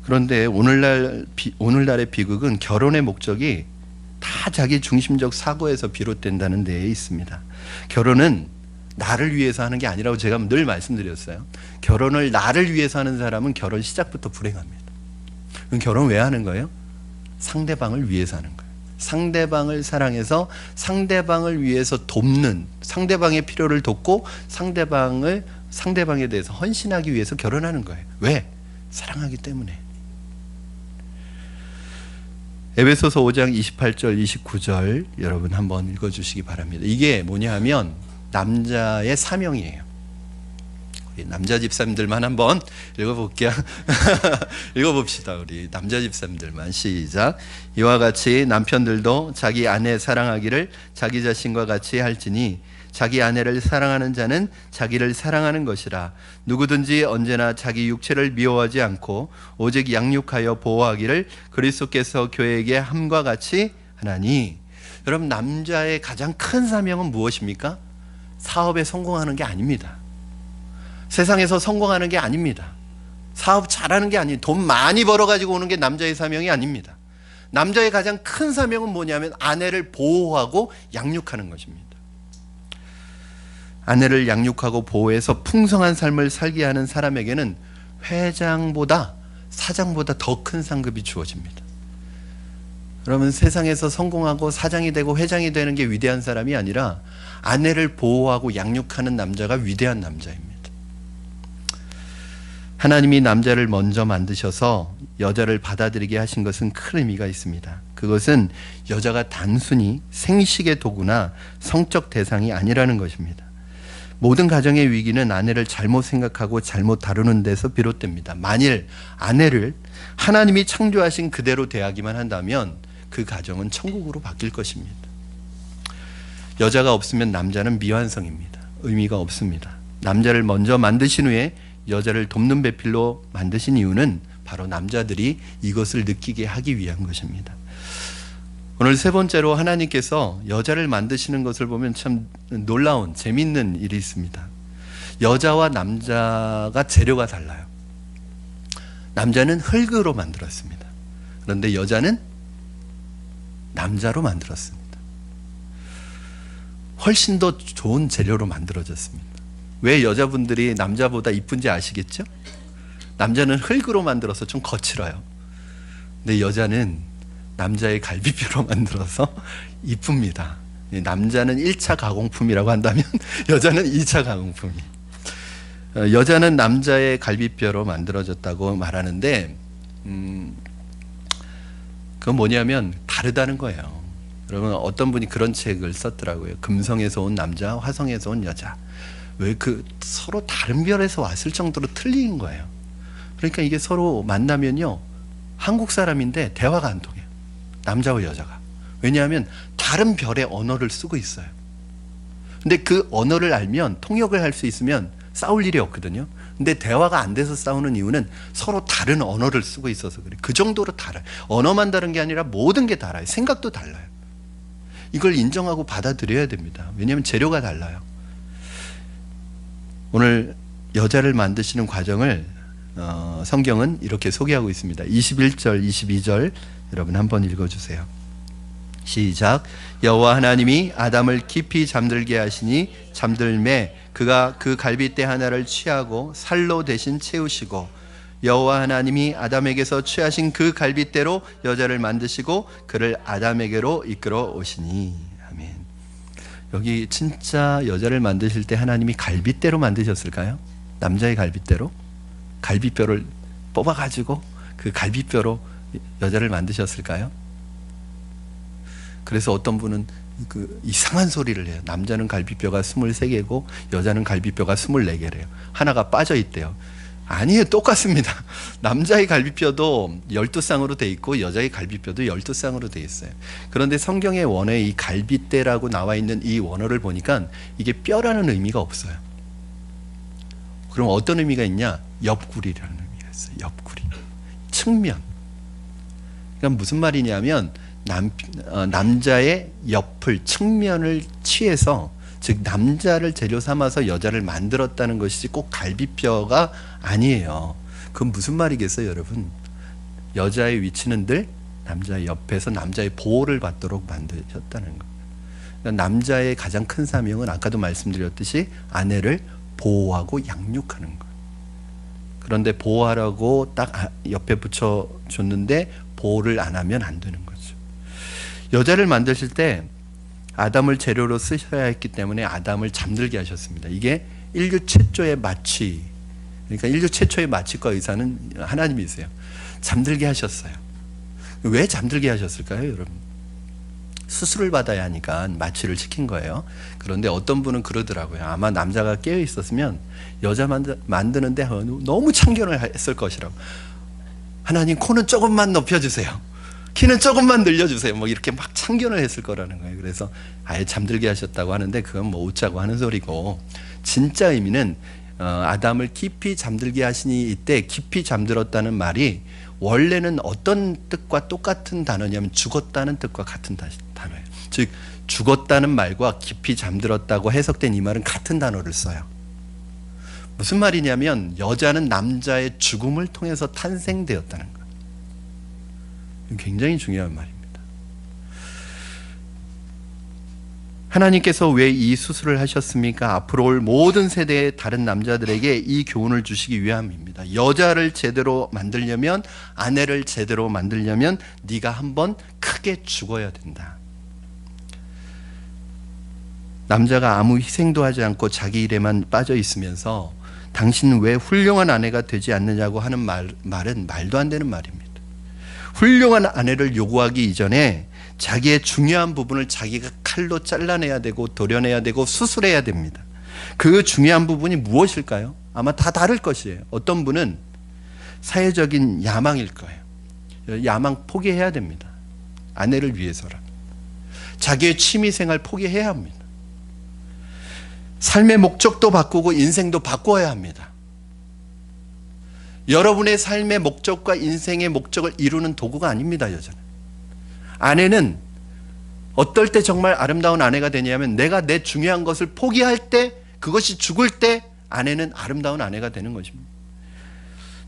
그런데 오늘날의 비극은 결혼의 목적이 다 자기 중심적 사고에서 비롯된다는 데에 있습니다. 결혼은 나를 위해서 하는 게 아니라고 제가 늘 말씀드렸어요. 결혼을 나를 위해서 하는 사람은 결혼 시작부터 불행합니다. 그럼 결혼 왜 하는 거예요? 상대방을 위해서 하는 거예요. 상대방을 사랑해서 상대방을 위해서 돕는, 상대방의 필요를 돕고 상대방에 대해서 헌신하기 위해서 결혼하는 거예요. 왜? 사랑하기 때문에. 에베소서 5장 28절 29절 여러분 한번 읽어주시기 바랍니다. 이게 뭐냐 하면 남자의 사명이에요. 우리 남자 집사님들만 한번 읽어볼게요. 읽어봅시다. 우리 남자 집사님들만 시작. 이와 같이 남편들도 자기 아내 사랑하기를 자기 자신과 같이 할지니 자기 아내를 사랑하는 자는 자기를 사랑하는 것이라. 누구든지 언제나 자기 육체를 미워하지 않고 오직 양육하여 보호하기를 그리스도께서 교회에게 함과 같이 하나니. 여러분 남자의 가장 큰 사명은 무엇입니까? 사업에 성공하는 게 아닙니다. 세상에서 성공하는 게 아닙니다. 사업 잘하는 게 아니에요. 돈 많이 벌어가지고 오는 게 남자의 사명이 아닙니다. 남자의 가장 큰 사명은 뭐냐면 아내를 보호하고 양육하는 것입니다. 아내를 양육하고 보호해서 풍성한 삶을 살게 하는 사람에게는 회장보다 사장보다 더 큰 상급이 주어집니다. 여러분 세상에서 성공하고 사장이 되고 회장이 되는 게 위대한 사람이 아니라 아내를 보호하고 양육하는 남자가 위대한 남자입니다. 하나님이 남자를 먼저 만드셔서 여자를 받아들이게 하신 것은 큰 의미가 있습니다. 그것은 여자가 단순히 생식의 도구나 성적 대상이 아니라는 것입니다. 모든 가정의 위기는 아내를 잘못 생각하고 잘못 다루는 데서 비롯됩니다. 만일 아내를 하나님이 창조하신 그대로 대하기만 한다면 그 가정은 천국으로 바뀔 것입니다. 여자가 없으면 남자는 미완성입니다. 의미가 없습니다. 남자를 먼저 만드신 후에 여자를 돕는 배필로 만드신 이유는 바로 남자들이 이것을 느끼게 하기 위한 것입니다. 오늘 세 번째로 하나님께서 여자를 만드시는 것을 보면 참 놀라운 재밌는 일이 있습니다. 여자와 남자가 재료가 달라요. 남자는 흙으로 만들었습니다. 그런데 여자는 남자로 만들었습니다. 훨씬 더 좋은 재료로 만들어졌습니다. 왜 여자분들이 남자보다 이쁜지 아시겠죠? 남자는 흙으로 만들어서 좀 거칠어요. 근데 여자는 남자의 갈비뼈로 만들어서 이쁩니다. 남자는 1차 가공품이라고 한다면 여자는 2차 가공품이. 여자는 남자의 갈비뼈로 만들어졌다고 말하는데 그건 뭐냐면 다르다는 거예요. 여러분 어떤 분이 그런 책을 썼더라고요. 금성에서 온 남자, 화성에서 온 여자. 왜 서로 다른 별에서 왔을 정도로 틀린 거예요. 그러니까 이게 서로 만나면요. 한국 사람인데 대화가 안 통해요. 남자와 여자가. 왜냐하면 다른 별의 언어를 쓰고 있어요. 근데 그 언어를 알면 통역을 할 수 있으면 싸울 일이 없거든요. 근데 대화가 안 돼서 싸우는 이유는 서로 다른 언어를 쓰고 있어서 그래요. 그 정도로 달라요. 언어만 다른 게 아니라 모든 게 달라요. 생각도 달라요. 이걸 인정하고 받아들여야 됩니다. 왜냐하면 재료가 달라요. 오늘 여자를 만드시는 과정을 성경은 이렇게 소개하고 있습니다. 21절, 22절 여러분 한번 읽어주세요. 시작. 여호와 하나님이 아담을 깊이 잠들게 하시니 잠들매 그가 그 갈빗대 하나를 취하고 살로 대신 채우시고 여호와 하나님이 아담에게서 취하신 그 갈빗대로 여자를 만드시고 그를 아담에게로 이끌어 오시니. 아멘. 여기 진짜 여자를 만드실 때 하나님이 갈빗대로 만드셨을까요? 남자의 갈빗대로? 갈빗뼈를 뽑아가지고 그 갈빗뼈로 여자를 만드셨을까요? 그래서 어떤 분은 그 이상한 소리를 해요. 남자는 갈비뼈가 23개고 여자는 갈비뼈가 24개래요. 하나가 빠져 있대요. 아니에요. 똑같습니다. 남자의 갈비뼈도 12쌍으로 돼 있고 여자의 갈비뼈도 12쌍으로 돼 있어요. 그런데 성경의 원어에 이 갈빗대라고 나와 있는 이 원어를 보니까 이게 뼈라는 의미가 없어요. 그럼 어떤 의미가 있냐? 옆구리라는 의미가 있어요. 옆구리. 측면. 그러니까 무슨 말이냐면 남자의 옆을, 측면을 취해서, 즉 남자를 재료 삼아서 여자를 만들었다는 것이지 꼭 갈비뼈가 아니에요. 그건 무슨 말이겠어요, 여러분? 여자의 위치는 늘 남자의 옆에서 남자의 보호를 받도록 만드셨다는 거예요. 그러니까 남자의 가장 큰 사명은 아까도 말씀드렸듯이 아내를 보호하고 양육하는 거예요. 그런데 보호하라고 딱 옆에 붙여줬는데 보호를 안 하면 안 되는 거예요. 여자를 만드실 때 아담을 재료로 쓰셔야 했기 때문에 아담을 잠들게 하셨습니다. 이게 인류 최초의 마취, 그러니까 인류 최초의 마취과 의사는 하나님이세요. 잠들게 하셨어요. 왜 잠들게 하셨을까요, 여러분? 수술을 받아야 하니까 마취를 시킨 거예요. 그런데 어떤 분은 그러더라고요. 아마 남자가 깨어 있었으면 여자 만드는데 너무 참견을 했을 것이라고. 하나님, 코는 조금만 높여주세요. 키는 조금만 늘려주세요. 뭐 이렇게 막 참견을 했을 거라는 거예요. 그래서 아예 잠들게 하셨다고 하는데 그건 뭐 웃자고 하는 소리고, 진짜 의미는 아담을 깊이 잠들게 하시니, 이때 깊이 잠들었다는 말이 원래는 어떤 뜻과 똑같은 단어냐면 죽었다는 뜻과 같은 단어예요. 즉 죽었다는 말과 깊이 잠들었다고 해석된 이 말은 같은 단어를 써요. 무슨 말이냐면 여자는 남자의 죽음을 통해서 탄생되었다는 거예요. 굉장히 중요한 말입니다. 하나님께서 왜 이 수술을 하셨습니까? 앞으로 올 모든 세대의 다른 남자들에게 이 교훈을 주시기 위함입니다. 여자를 제대로 만들려면, 아내를 제대로 만들려면 네가 한번 크게 죽어야 된다. 남자가 아무 희생도 하지 않고 자기 일에만 빠져 있으면서 당신 왜 훌륭한 아내가 되지 않느냐고 하는 말은 말도 안 되는 말입니다. 훌륭한 아내를 요구하기 이전에 자기의 중요한 부분을 자기가 칼로 잘라내야 되고 도려내야 되고 수술해야 됩니다. 그 중요한 부분이 무엇일까요? 아마 다 다를 것이에요. 어떤 분은 사회적인 야망일 거예요. 야망 포기해야 됩니다. 아내를 위해서라. 자기의 취미생활 포기해야 합니다. 삶의 목적도 바꾸고 인생도 바꿔야 합니다. 여러분의 삶의 목적과 인생의 목적을 이루는 도구가 아닙니다, 여자는. 아내는 어떨 때 정말 아름다운 아내가 되냐면 내가 내 중요한 것을 포기할 때, 그것이 죽을 때 아내는 아름다운 아내가 되는 것입니다.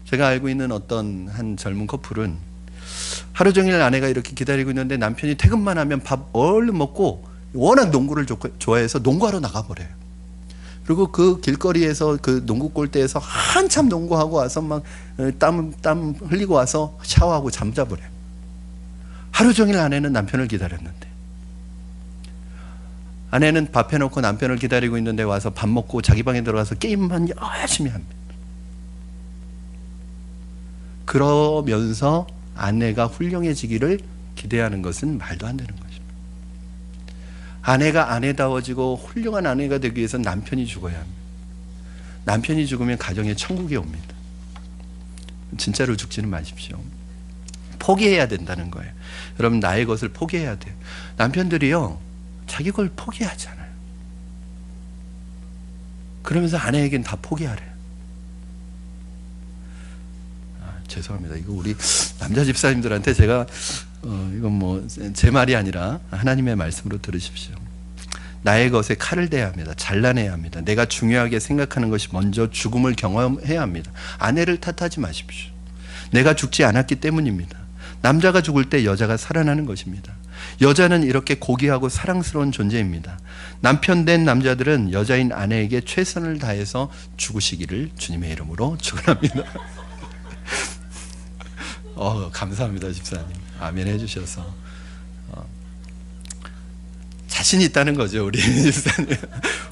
제가 알고 있는 어떤 한 젊은 커플은 하루 종일 아내가 이렇게 기다리고 있는데 남편이 퇴근만 하면 밥 얼른 먹고 워낙 농구를 좋아해서 농구하러 나가버려요. 그리고 그 길거리에서 그 농구 골대에서 한참 농구하고 와서 막 땀 흘리고 와서 샤워하고 잠자버려요. 하루 종일 아내는 남편을 기다렸는데, 아내는 밥 해놓고 남편을 기다리고 있는데 와서 밥 먹고 자기 방에 들어가서 게임만 열심히 합니다. 그러면서 아내가 훌륭해지기를 기대하는 것은 말도 안 되는 것입니다. 아내가 아내다워지고 훌륭한 아내가 되기 위해서 남편이 죽어야 합니다. 남편이 죽으면 가정에 천국이 옵니다. 진짜로 죽지는 마십시오. 포기해야 된다는 거예요. 여러분, 나의 것을 포기해야 돼요. 남편들이요, 자기 걸 포기하잖아요. 그러면서 아내에겐 다 포기하래요. 죄송합니다. 이거 우리 남자 집사님들한테 제가 이건 뭐 제 말이 아니라 하나님의 말씀으로 들으십시오. 나의 것에 칼을 대야 합니다. 잘라내야 합니다. 내가 중요하게 생각하는 것이 먼저 죽음을 경험해야 합니다. 아내를 탓하지 마십시오. 내가 죽지 않았기 때문입니다. 남자가 죽을 때 여자가 살아나는 것입니다. 여자는 이렇게 고귀하고 사랑스러운 존재입니다. 남편 된 남자들은 여자인 아내에게 최선을 다해서 죽으시기를 주님의 이름으로 축원합니다. 감사합니다, 집사님. 아멘 해주셔서 자신 있다는 거죠, 우리 집사님.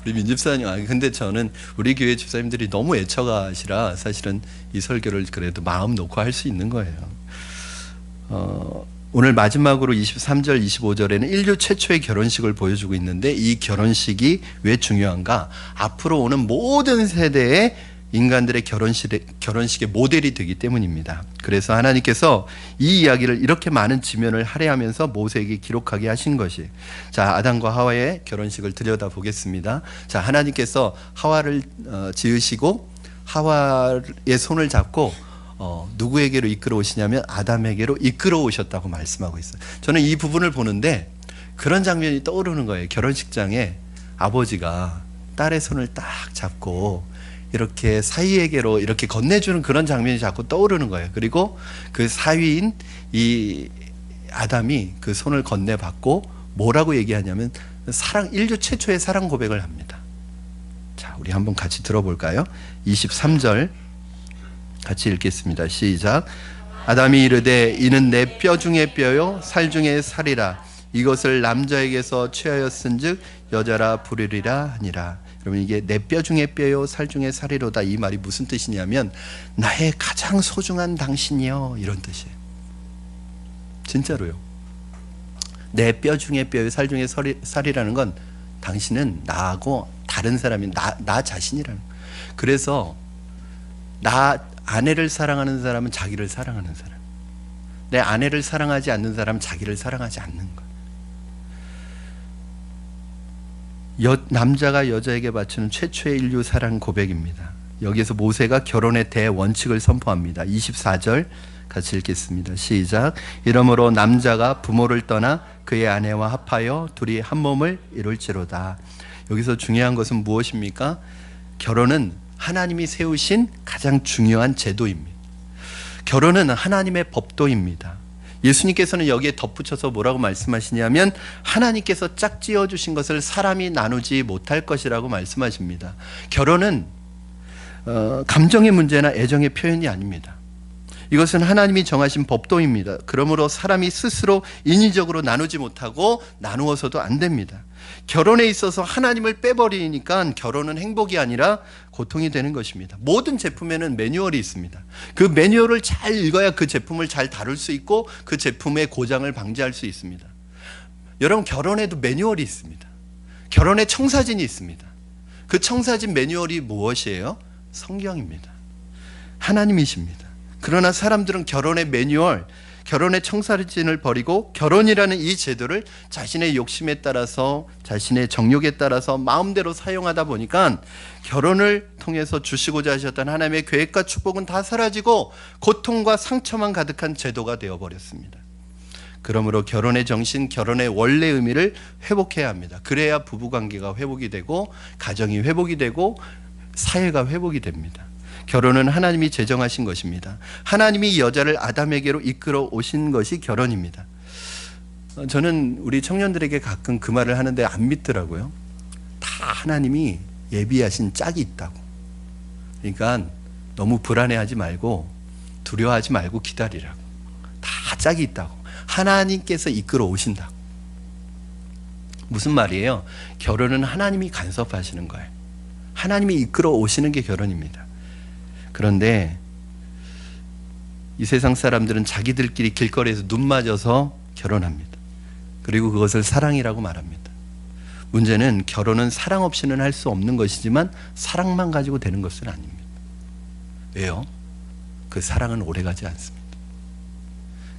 우리 민 집사님. 근데 저는 우리 교회 집사님들이 너무 애처가시라 사실은 이 설교를 그래도 마음 놓고 할 수 있는 거예요. 오늘 마지막으로 23절, 25절에는 인류 최초의 결혼식을 보여주고 있는데, 이 결혼식이 왜 중요한가? 앞으로 오는 모든 세대의 인간들의 결혼식의 모델이 되기 때문입니다. 그래서 하나님께서 이 이야기를 이렇게 많은 지면을 할애하면서 모세에게 기록하게 하신 것이, 자, 아담과 하와의 결혼식을 들여다보겠습니다. 자, 하나님께서 하와를 지으시고 하와의 손을 잡고 누구에게로 이끌어 오시냐면 아담에게로 이끌어 오셨다고 말씀하고 있어요. 저는 이 부분을 보는데 그런 장면이 떠오르는 거예요. 결혼식장에 아버지가 딸의 손을 딱 잡고 이렇게 사위에게로 이렇게 건네주는 그런 장면이 자꾸 떠오르는 거예요. 그리고 그 사위인 이 아담이 그 손을 건네받고 뭐라고 얘기하냐면 인류 최초의 사랑 고백을 합니다. 자, 우리 한번 같이 들어볼까요? 23절 같이 읽겠습니다. 시작. 아담이 이르되 이는 내 뼈 중에 뼈요 살 중에 살이라. 이것을 남자에게서 취하였은즉 여자라 부르리라 하니라. 여러분, 이게 내 뼈 중에 뼈요 살 중에 살이로다, 이 말이 무슨 뜻이냐면 나의 가장 소중한 당신이요, 이런 뜻이에요. 진짜로요. 내 뼈 중에 뼈요 살 중에 살이라는 건 당신은 나하고 다른 사람이 나 자신이라는 거예요. 그래서 아내를 사랑하는 사람은 자기를 사랑하는 사람, 내 아내를 사랑하지 않는 사람은 자기를 사랑하지 않는 거예요. 남자가 여자에게 바치는 최초의 인류 사랑 고백입니다. 여기에서 모세가 결혼의 대원칙을 선포합니다. 24절 같이 읽겠습니다. 시작. 이러므로 남자가 부모를 떠나 그의 아내와 합하여 둘이 한 몸을 이룰지로다. 여기서 중요한 것은 무엇입니까? 결혼은 하나님이 세우신 가장 중요한 제도입니다. 결혼은 하나님의 법도입니다. 예수님께서는 여기에 덧붙여서 뭐라고 말씀하시냐면 하나님께서 짝지어 주신 것을 사람이 나누지 못할 것이라고 말씀하십니다. 결혼은 감정의 문제나 애정의 표현이 아닙니다. 이것은 하나님이 정하신 법도입니다. 그러므로 사람이 스스로 인위적으로 나누지 못하고 나누어서도 안 됩니다. 결혼에 있어서 하나님을 빼버리니까 결혼은 행복이 아니라 고통이 되는 것입니다. 모든 제품에는 매뉴얼이 있습니다. 그 매뉴얼을 잘 읽어야 그 제품을 잘 다룰 수 있고 그 제품의 고장을 방지할 수 있습니다. 여러분, 결혼에도 매뉴얼이 있습니다. 결혼에 청사진이 있습니다. 그 청사진 매뉴얼이 무엇이에요? 성경입니다. 하나님이십니다. 그러나 사람들은 결혼의 매뉴얼, 결혼의 청사진을 버리고 결혼이라는 이 제도를 자신의 욕심에 따라서, 자신의 정욕에 따라서 마음대로 사용하다 보니까 결혼을 통해서 주시고자 하셨던 하나님의 계획과 축복은 다 사라지고 고통과 상처만 가득한 제도가 되어버렸습니다. 그러므로 결혼의 정신, 결혼의 원래 의미를 회복해야 합니다. 그래야 부부관계가 회복이 되고 가정이 회복이 되고 사회가 회복이 됩니다. 결혼은 하나님이 제정하신 것입니다. 하나님이 여자를 아담에게로 이끌어 오신 것이 결혼입니다. 저는 우리 청년들에게 가끔 그 말을 하는데 안 믿더라고요. 다 하나님이 예비하신 짝이 있다고. 그러니까 너무 불안해하지 말고 두려워하지 말고 기다리라고. 다 짝이 있다고. 하나님께서 이끌어 오신다고. 무슨 말이에요? 결혼은 하나님이 간섭하시는 거예요. 하나님이 이끌어 오시는 게 결혼입니다. 그런데 이 세상 사람들은 자기들끼리 길거리에서 눈 맞아서 결혼합니다. 그리고 그것을 사랑이라고 말합니다. 문제는 결혼은 사랑 없이는 할 수 없는 것이지만 사랑만 가지고 되는 것은 아닙니다. 왜요? 그 사랑은 오래가지 않습니다.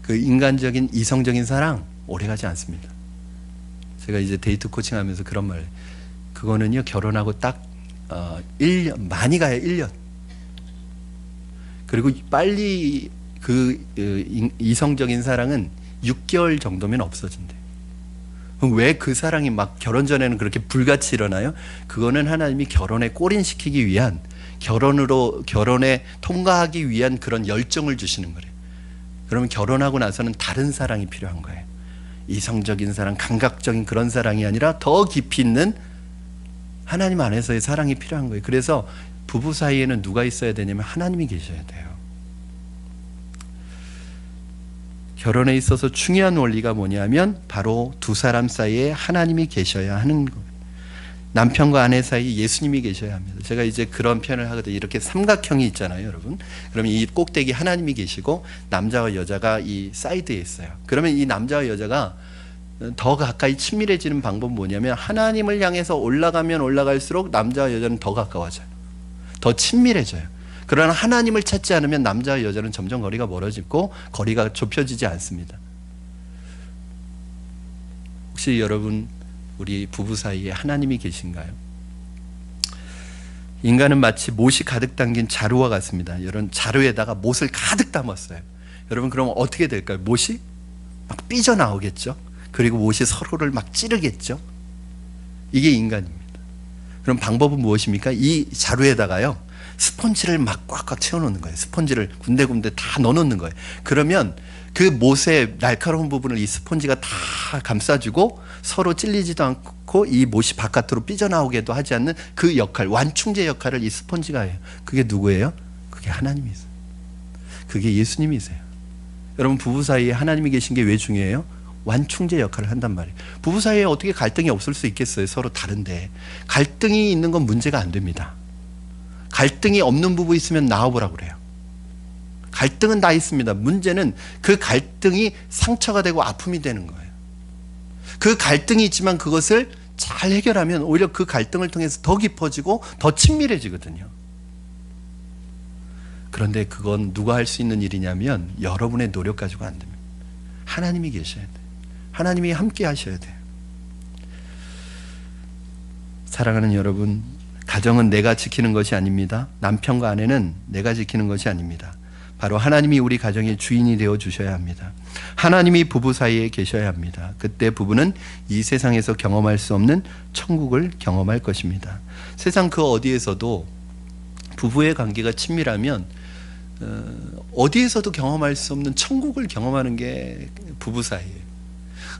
그 인간적인 이성적인 사랑 오래가지 않습니다. 제가 이제 데이트 코칭하면서 그런 말, 그거는요 결혼하고 딱 1년, 많이 가야 1년. 그리고 빨리 이성적인 사랑은 6개월 정도면 없어진대요. 그럼 왜 그 사랑이 막 결혼 전에는 그렇게 불같이 일어나요? 그거는 하나님이 결혼에 꼬린시키기 위한, 결혼에 통과하기 위한 그런 열정을 주시는 거래요. 그러면 결혼하고 나서는 다른 사랑이 필요한 거예요. 이성적인 사랑, 감각적인 그런 사랑이 아니라 더 깊이 있는 하나님 안에서의 사랑이 필요한 거예요. 그래서 부부 사이에는 누가 있어야 되냐면 하나님이 계셔야 돼요. 결혼에 있어서 중요한 원리가 뭐냐면 바로 두 사람 사이에 하나님이 계셔야 하는 거예요. 남편과 아내 사이에 예수님이 계셔야 합니다. 제가 이제 그런 표현을 하거든요. 이렇게 삼각형이 있잖아요, 여러분. 그러면 이 꼭대기 하나님이 계시고 남자와 여자가 이 사이드에 있어요. 그러면 이 남자와 여자가 더 가까이 친밀해지는 방법은 뭐냐면 하나님을 향해서 올라가면 올라갈수록 남자와 여자는 더 가까워져요. 더 친밀해져요. 그러나 하나님을 찾지 않으면 남자와 여자는 점점 거리가 멀어지고 거리가 좁혀지지 않습니다. 혹시 여러분 우리 부부 사이에 하나님이 계신가요? 인간은 마치 못이 가득 담긴 자루와 같습니다. 이런 자루에다가 못을 가득 담았어요. 여러분 그럼 어떻게 될까요? 못이 막 삐져나오겠죠. 그리고 못이 서로를 막 찌르겠죠. 이게 인간입니다. 그럼 방법은 무엇입니까? 이 자루에다가요 스펀지를 막 꽉꽉 채워놓는 거예요. 스펀지를 군데군데 다 넣어놓는 거예요. 그러면 그 못의 날카로운 부분을 이 스펀지가 다 감싸주고 서로 찔리지도 않고 이 못이 바깥으로 삐져나오게도 하지 않는 그 역할, 완충제 역할을 이 스펀지가 해요. 그게 누구예요? 그게 하나님이세요. 그게 예수님이세요. 여러분 부부 사이에 하나님이 계신 게 왜 중요해요? 완충제 역할을 한단 말이에요. 부부 사이에 어떻게 갈등이 없을 수 있겠어요? 서로 다른데. 갈등이 있는 건 문제가 안 됩니다. 갈등이 없는 부부 있으면 나와보라고 그래요. 갈등은 다 있습니다. 문제는 그 갈등이 상처가 되고 아픔이 되는 거예요. 그 갈등이 있지만 그것을 잘 해결하면 오히려 그 갈등을 통해서 더 깊어지고 더 친밀해지거든요. 그런데 그건 누가 할 수 있는 일이냐면 여러분의 노력 가지고 안 됩니다. 하나님이 계셔야 돼요. 하나님이 함께 하셔야 돼요. 사랑하는 여러분, 가정은 내가 지키는 것이 아닙니다. 남편과 아내는 내가 지키는 것이 아닙니다. 바로 하나님이 우리 가정의 주인이 되어 주셔야 합니다. 하나님이 부부 사이에 계셔야 합니다. 그때 부부는 이 세상에서 경험할 수 없는 천국을 경험할 것입니다. 세상 그 어디에서도 부부의 관계가 친밀하면 어디에서도 경험할 수 없는 천국을 경험하는 게 부부 사이예요.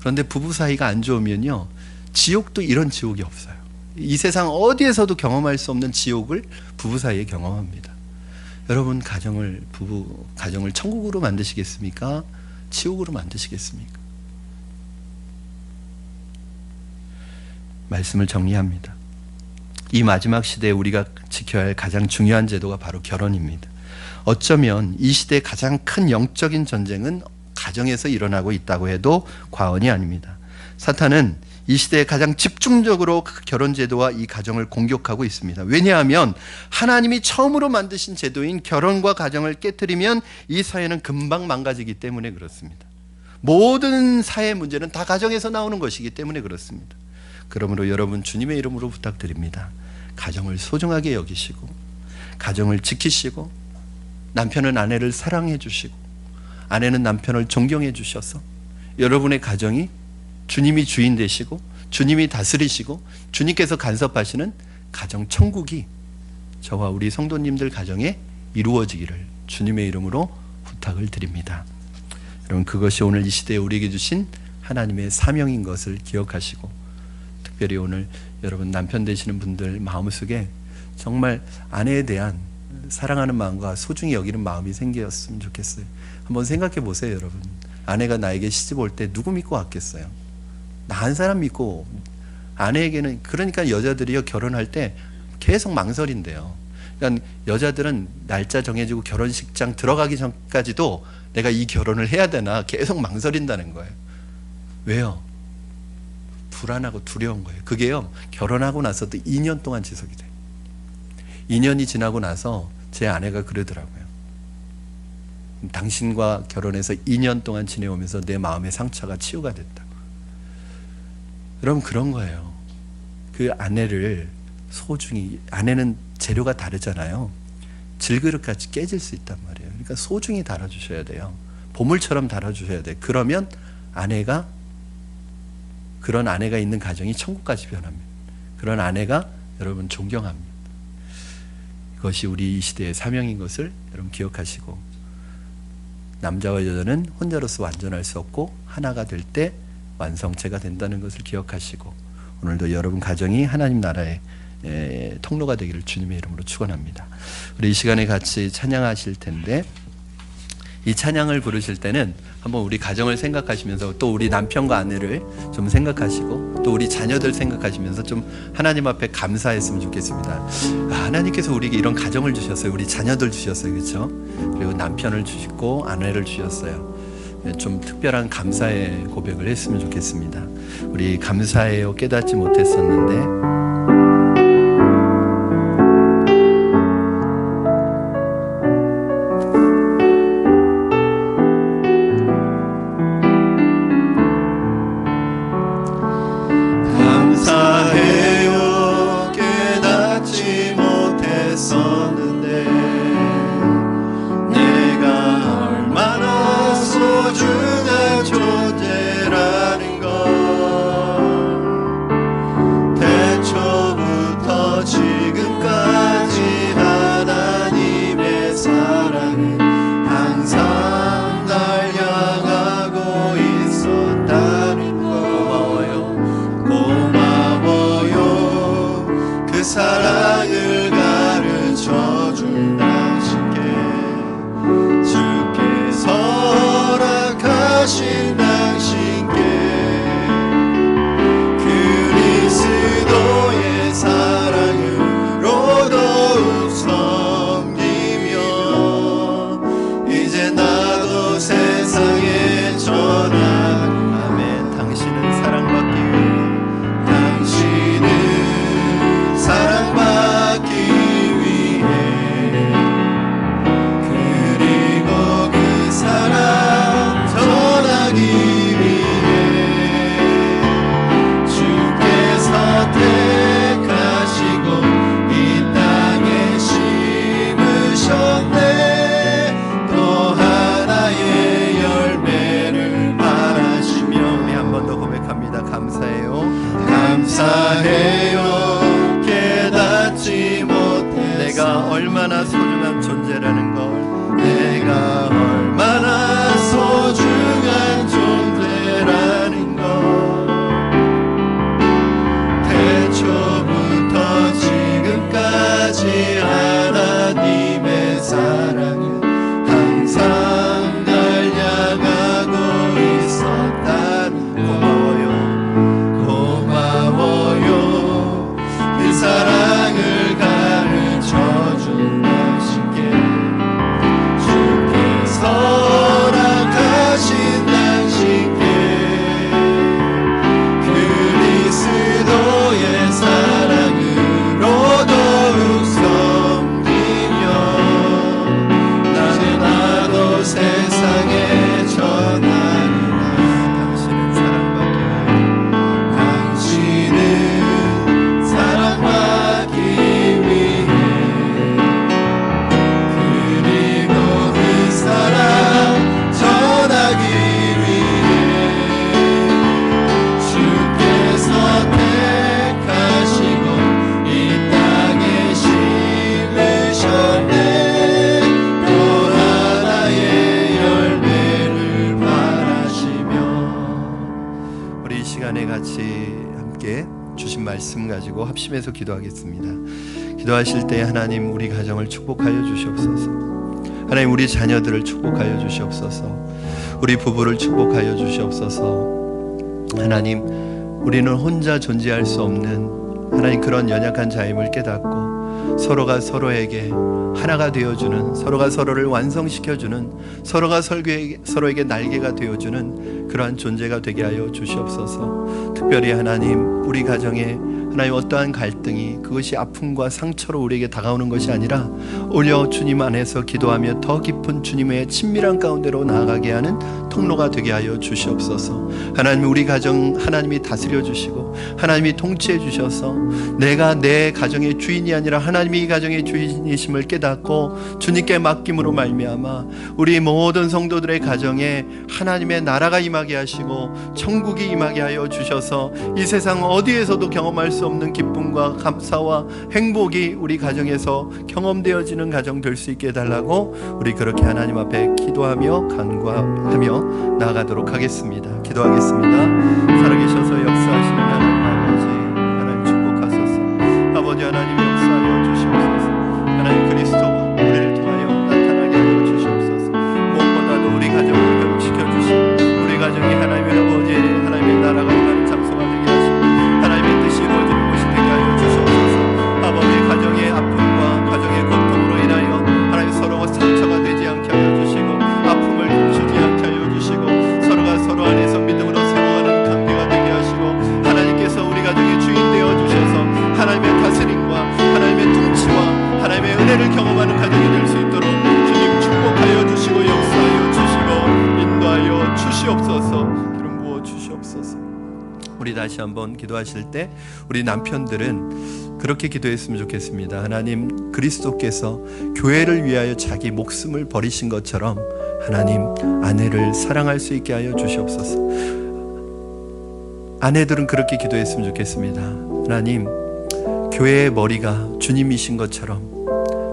그런데 부부 사이가 안 좋으면요, 지옥도 이런 지옥이 없어요. 이 세상 어디에서도 경험할 수 없는 지옥을 부부 사이에 경험합니다. 여러분 가정을 천국으로 만드시겠습니까? 지옥으로 만드시겠습니까? 말씀을 정리합니다. 이 마지막 시대에 우리가 지켜야 할 가장 중요한 제도가 바로 결혼입니다. 어쩌면 이 시대의 가장 큰 영적인 전쟁은 가정에서 일어나고 있다고 해도 과언이 아닙니다. 사탄은 이 시대에 가장 집중적으로 결혼 제도와 이 가정을 공격하고 있습니다. 왜냐하면 하나님이 처음으로 만드신 제도인 결혼과 가정을 깨트리면 이 사회는 금방 망가지기 때문에 그렇습니다. 모든 사회 문제는 다 가정에서 나오는 것이기 때문에 그렇습니다. 그러므로 여러분 주님의 이름으로 부탁드립니다. 가정을 소중하게 여기시고 가정을 지키시고 남편은 아내를 사랑해 주시고 아내는 남편을 존경해 주셔서 여러분의 가정이 주님이 주인 되시고 주님이 다스리시고 주님께서 간섭하시는 가정 천국이 저와 우리 성도님들 가정에 이루어지기를 주님의 이름으로 부탁을 드립니다. 여러분 그것이 오늘 이 시대에 우리에게 주신 하나님의 사명인 것을 기억하시고 특별히 오늘 여러분 남편 되시는 분들 마음속에 정말 아내에 대한 사랑하는 마음과 소중히 여기는 마음이 생겼으면 좋겠어요. 한번 생각해 보세요. 여러분 아내가 나에게 시집 올 때 누구 믿고 왔겠어요? 나 한 사람 믿고. 아내에게는 그러니까 여자들이요 결혼할 때 계속 망설인대요. 그러니까 여자들은 날짜 정해지고 결혼식장 들어가기 전까지도 내가 이 결혼을 해야 되나 계속 망설인다는 거예요. 왜요? 불안하고 두려운 거예요. 그게요 결혼하고 나서도 2년 동안 지속이 돼요. 2년이 지나고 나서 제 아내가 그러더라고요. 당신과 결혼해서 2년 동안 지내오면서 내 마음의 상처가 치유가 됐다. 여러분 그런 거예요. 그 아내를 소중히, 아내는 재료가 다르잖아요. 질그릇같이 깨질 수 있단 말이에요. 그러니까 소중히 다뤄주셔야 돼요. 보물처럼 다뤄주셔야 돼요. 그러면 그런 아내가 있는 가정이 천국까지 변합니다. 그런 아내가 여러분 존경합니다. 이것이 우리 이 시대의 사명인 것을 여러분 기억하시고 남자와 여자는 혼자로서 완전할 수 없고 하나가 될 때 완성체가 된다는 것을 기억하시고 오늘도 여러분 가정이 하나님 나라의 통로가 되기를 주님의 이름으로 축원합니다. 우리 이 시간에 같이 찬양하실 텐데 이 찬양을 부르실 때는 한번 우리 가정을 생각하시면서 또 우리 남편과 아내를 좀 생각하시고 또 우리 자녀들 생각하시면서 좀 하나님 앞에 감사했으면 좋겠습니다. 하나님께서 우리에게 이런 가정을 주셨어요. 우리 자녀들 주셨어요. 그렇죠? 그리고 남편을 주시고 아내를 주셨어요. 좀 특별한 감사의 고백을 했으면 좋겠습니다. 우리 감사해요 깨닫지 못했었는데 사랑을 가르쳐준 당신께 주께서 허락하신 당신께 그리스도의 사랑으로 더욱 섬기며 이제 나도 세상에 전하는 아멘. 당신은 사랑받기 위해 사랑받기 위해 그리고 그 사랑 전하기 위해 주께서 택하시고 이 땅에 심으셨네. 또 하나의 열매를 바라시며 우리 한 번 더 고백합니다. 감사해요. 감사해요. 내가 얼마나 소중한 존재라는 걸 내가 얼마나 소중한 존재라는 걸 태초부터 지금까지 하나님의 사랑은 항상 날 향하고 있었다는 고마워요 그 사랑을 가르쳐준 당신께 주께서 허락하신 당신께 그리스도의 사랑으로 더욱 섬기며 나도 세상에 전하리라. 당신은 사랑받기 당신은 사랑받기 위해 그리고 그 사랑 전하기 위해 주께서 택하시고 이 땅에 심으셨네. 또 하나의 열매를 바라시며 우리 이 시간에 같이 함께 주신 말씀 가지고 합심해서 기도하겠습니다. 기도하실 때 하나님 우리 가정을 축복하여 주시옵소서. 하나님 우리 자녀들을 축복하여 주시옵소서. 우리 부부를 축복하여 주시옵소서. 하나님 우리는 혼자 존재할 수 없는 하나님 그런 연약한 자임을 깨닫고 서로가 서로에게 하나가 되어주는, 서로가 서로를 완성시켜주는, 서로가 서로에게 날개가 되어주는 그러한 존재가 되게 하여 주시옵소서. 특별히 하나님 우리 가정에 하나님 어떠한 갈등이 그것이 아픔과 상처로 우리에게 다가오는 것이 아니라 오히려 주님 안에서 기도하며 더 깊은 주님의 친밀한 가운데로 나아가게 하는 통로가 되게 하여 주시옵소서. 하나님 우리 가정 하나님이 다스려 주시고 하나님이 통치해 주셔서 내가 내 가정의 주인이 아니라 하나님이 이 가정의 주인이심을 깨닫고 주님께 맡김으로 말미암아 우리 모든 성도들의 가정에 하나님의 나라가 임하는 임하게 하시고 천국이 임하게 하여 주셔서 이 세상 어디에서도 경험할 수 없는 기쁨과 감사와 행복이 우리 가정에서 경험되어지는 가정 될 수 있게 해달라고 우리 그렇게 하나님 앞에 기도하며 간구하며 나아가도록 하겠습니다. 기도하겠습니다. 살아계셔서 역사하시는 하나님 아버지, 하나님 축복하소서. 아버지 하나님 역사하여 주시옵소서. 하나님 그리스도가 우리를 통하여 나타나게 하여 주시옵소서. 무엇보다도 우리 가정을 회복시켜 주시고 우리 가정이 하나님의 아버지 하나님의 나라가 임하는 장소가 되게 하시고 하나님의 뜻이 이루어지는 곳이 되게 하여 주시옵소서. 아버지 가정의 아픔과 가정의 고통으로 인하여 하나님 서로가 상처가 되지 않게 하여 주시고 아픔을 주지 않게 하여 주시고 서로가 서로 안에서 믿음으로 세워가는 관계가 되게 하시고 하나님께서 우리 가정의 주인 되어 주셔서 하나님의 다스림과 하나님의 통치와 하나님의 은혜를 경험하는 가정이 될 수 있도록 주님 축복하여 주시고 역사하여 주시고 인도하여 주시옵소서. 기름 부어 주시옵소서. 우리 다시 한번 기도하실 때 우리 남편들은 그렇게 기도했으면 좋겠습니다. 하나님 그리스도께서 교회를 위하여 자기 목숨을 버리신 것처럼 하나님 아내를 사랑할 수 있게 하여 주시옵소서. 아내들은 그렇게 기도했으면 좋겠습니다. 하나님 교회의 머리가 주님이신 것처럼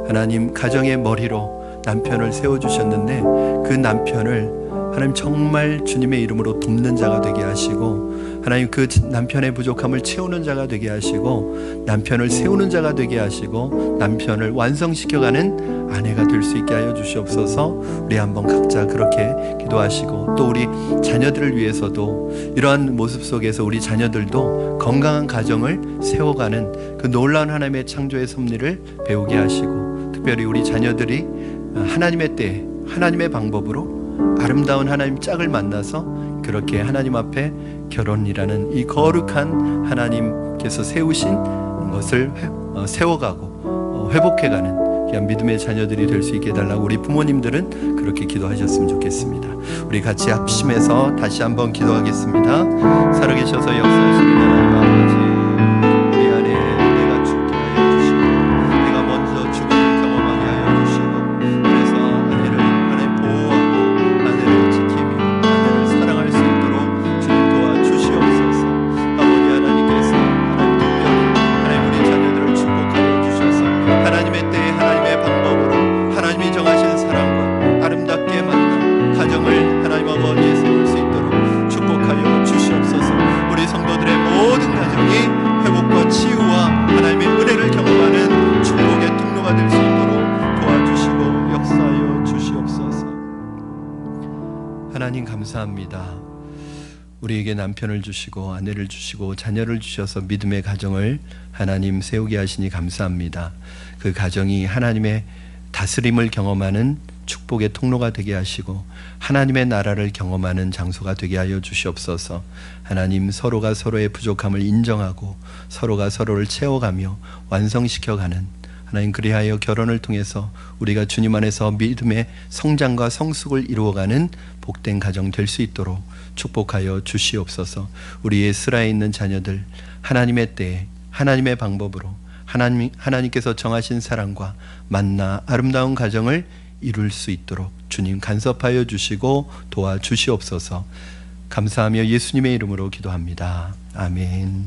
하나님 가정의 머리로 남편을 세워주셨는데 그 남편을 하나님 정말 주님의 이름으로 돕는 자가 되게 하시고 하나님 그 남편의 부족함을 채우는 자가 되게 하시고 남편을 세우는 자가 되게 하시고 남편을 완성시켜가는 아내가 될 수 있게 하여 주시옵소서. 우리 한번 각자 그렇게 기도하시고 또 우리 자녀들을 위해서도 이러한 모습 속에서 우리 자녀들도 건강한 가정을 세워가는 그 놀라운 하나님의 창조의 섭리를 배우게 하시고 특별히 우리 자녀들이 하나님의 때에 하나님의 방법으로 아름다운 하나님 짝을 만나서 그렇게 하나님 앞에 결혼이라는 이 거룩한 하나님께서 세우신 것을 세워가고 회복해가는 귀한 믿음의 자녀들이 될 수 있게 해달라고 우리 부모님들은 그렇게 기도하셨으면 좋겠습니다. 우리 같이 합심해서 다시 한번 기도하겠습니다. 살아계셔서 역사하시는 하나님 아버지, 우리 안에 내가 죽게 하여 주시고 내가 먼저 죽음을 경험하게 하여 주시고 그래서 아내를 하나님 보호하고 아내를 지키며 아내를 사랑할 수 있도록 주님 도와주시옵소서. 아버지 하나님께서 하나님 특별히 하나님 우리 자녀들을 축복하여 주셔서 하나님의 때에 하나님의 방법으로 하나님이 정하신 사랑과 아름답게 만나 가정을 하나님 아버지에 세울 수 있도록 축복하여 주시옵소서. 우리 성도들의 모든 가정이 회복과 치유와 하나님의 은혜를 경험하는 축복의 통로가 될 수 있도록 도와주시고 역사하여 주시옵소서. 하나님 감사합니다. 우리에게 남편을 주시고 아내를 주시고 자녀를 주셔서 믿음의 가정을 하나님 세우게 하시니 감사합니다. 그 가정이 하나님의 다스림을 경험하는 축복의 통로가 되게 하시고 하나님의 나라를 경험하는 장소가 되게 하여 주시옵소서. 하나님 서로가 서로의 부족함을 인정하고 서로가 서로를 채워가며 완성시켜가는 하나님 그리하여 결혼을 통해서 우리가 주님 안에서 믿음의 성장과 성숙을 이루어가는 복된 가정 될 수 있도록 축복하여 주시옵소서. 우리의 에스라에 있는 자녀들 하나님의 때에 하나님의 방법으로 하나님께서 정하신 사랑과 만나 아름다운 가정을 이룰 수 있도록 주님 간섭하여 주시고 도와주시옵소서. 감사하며 예수님의 이름으로 기도합니다. 아멘.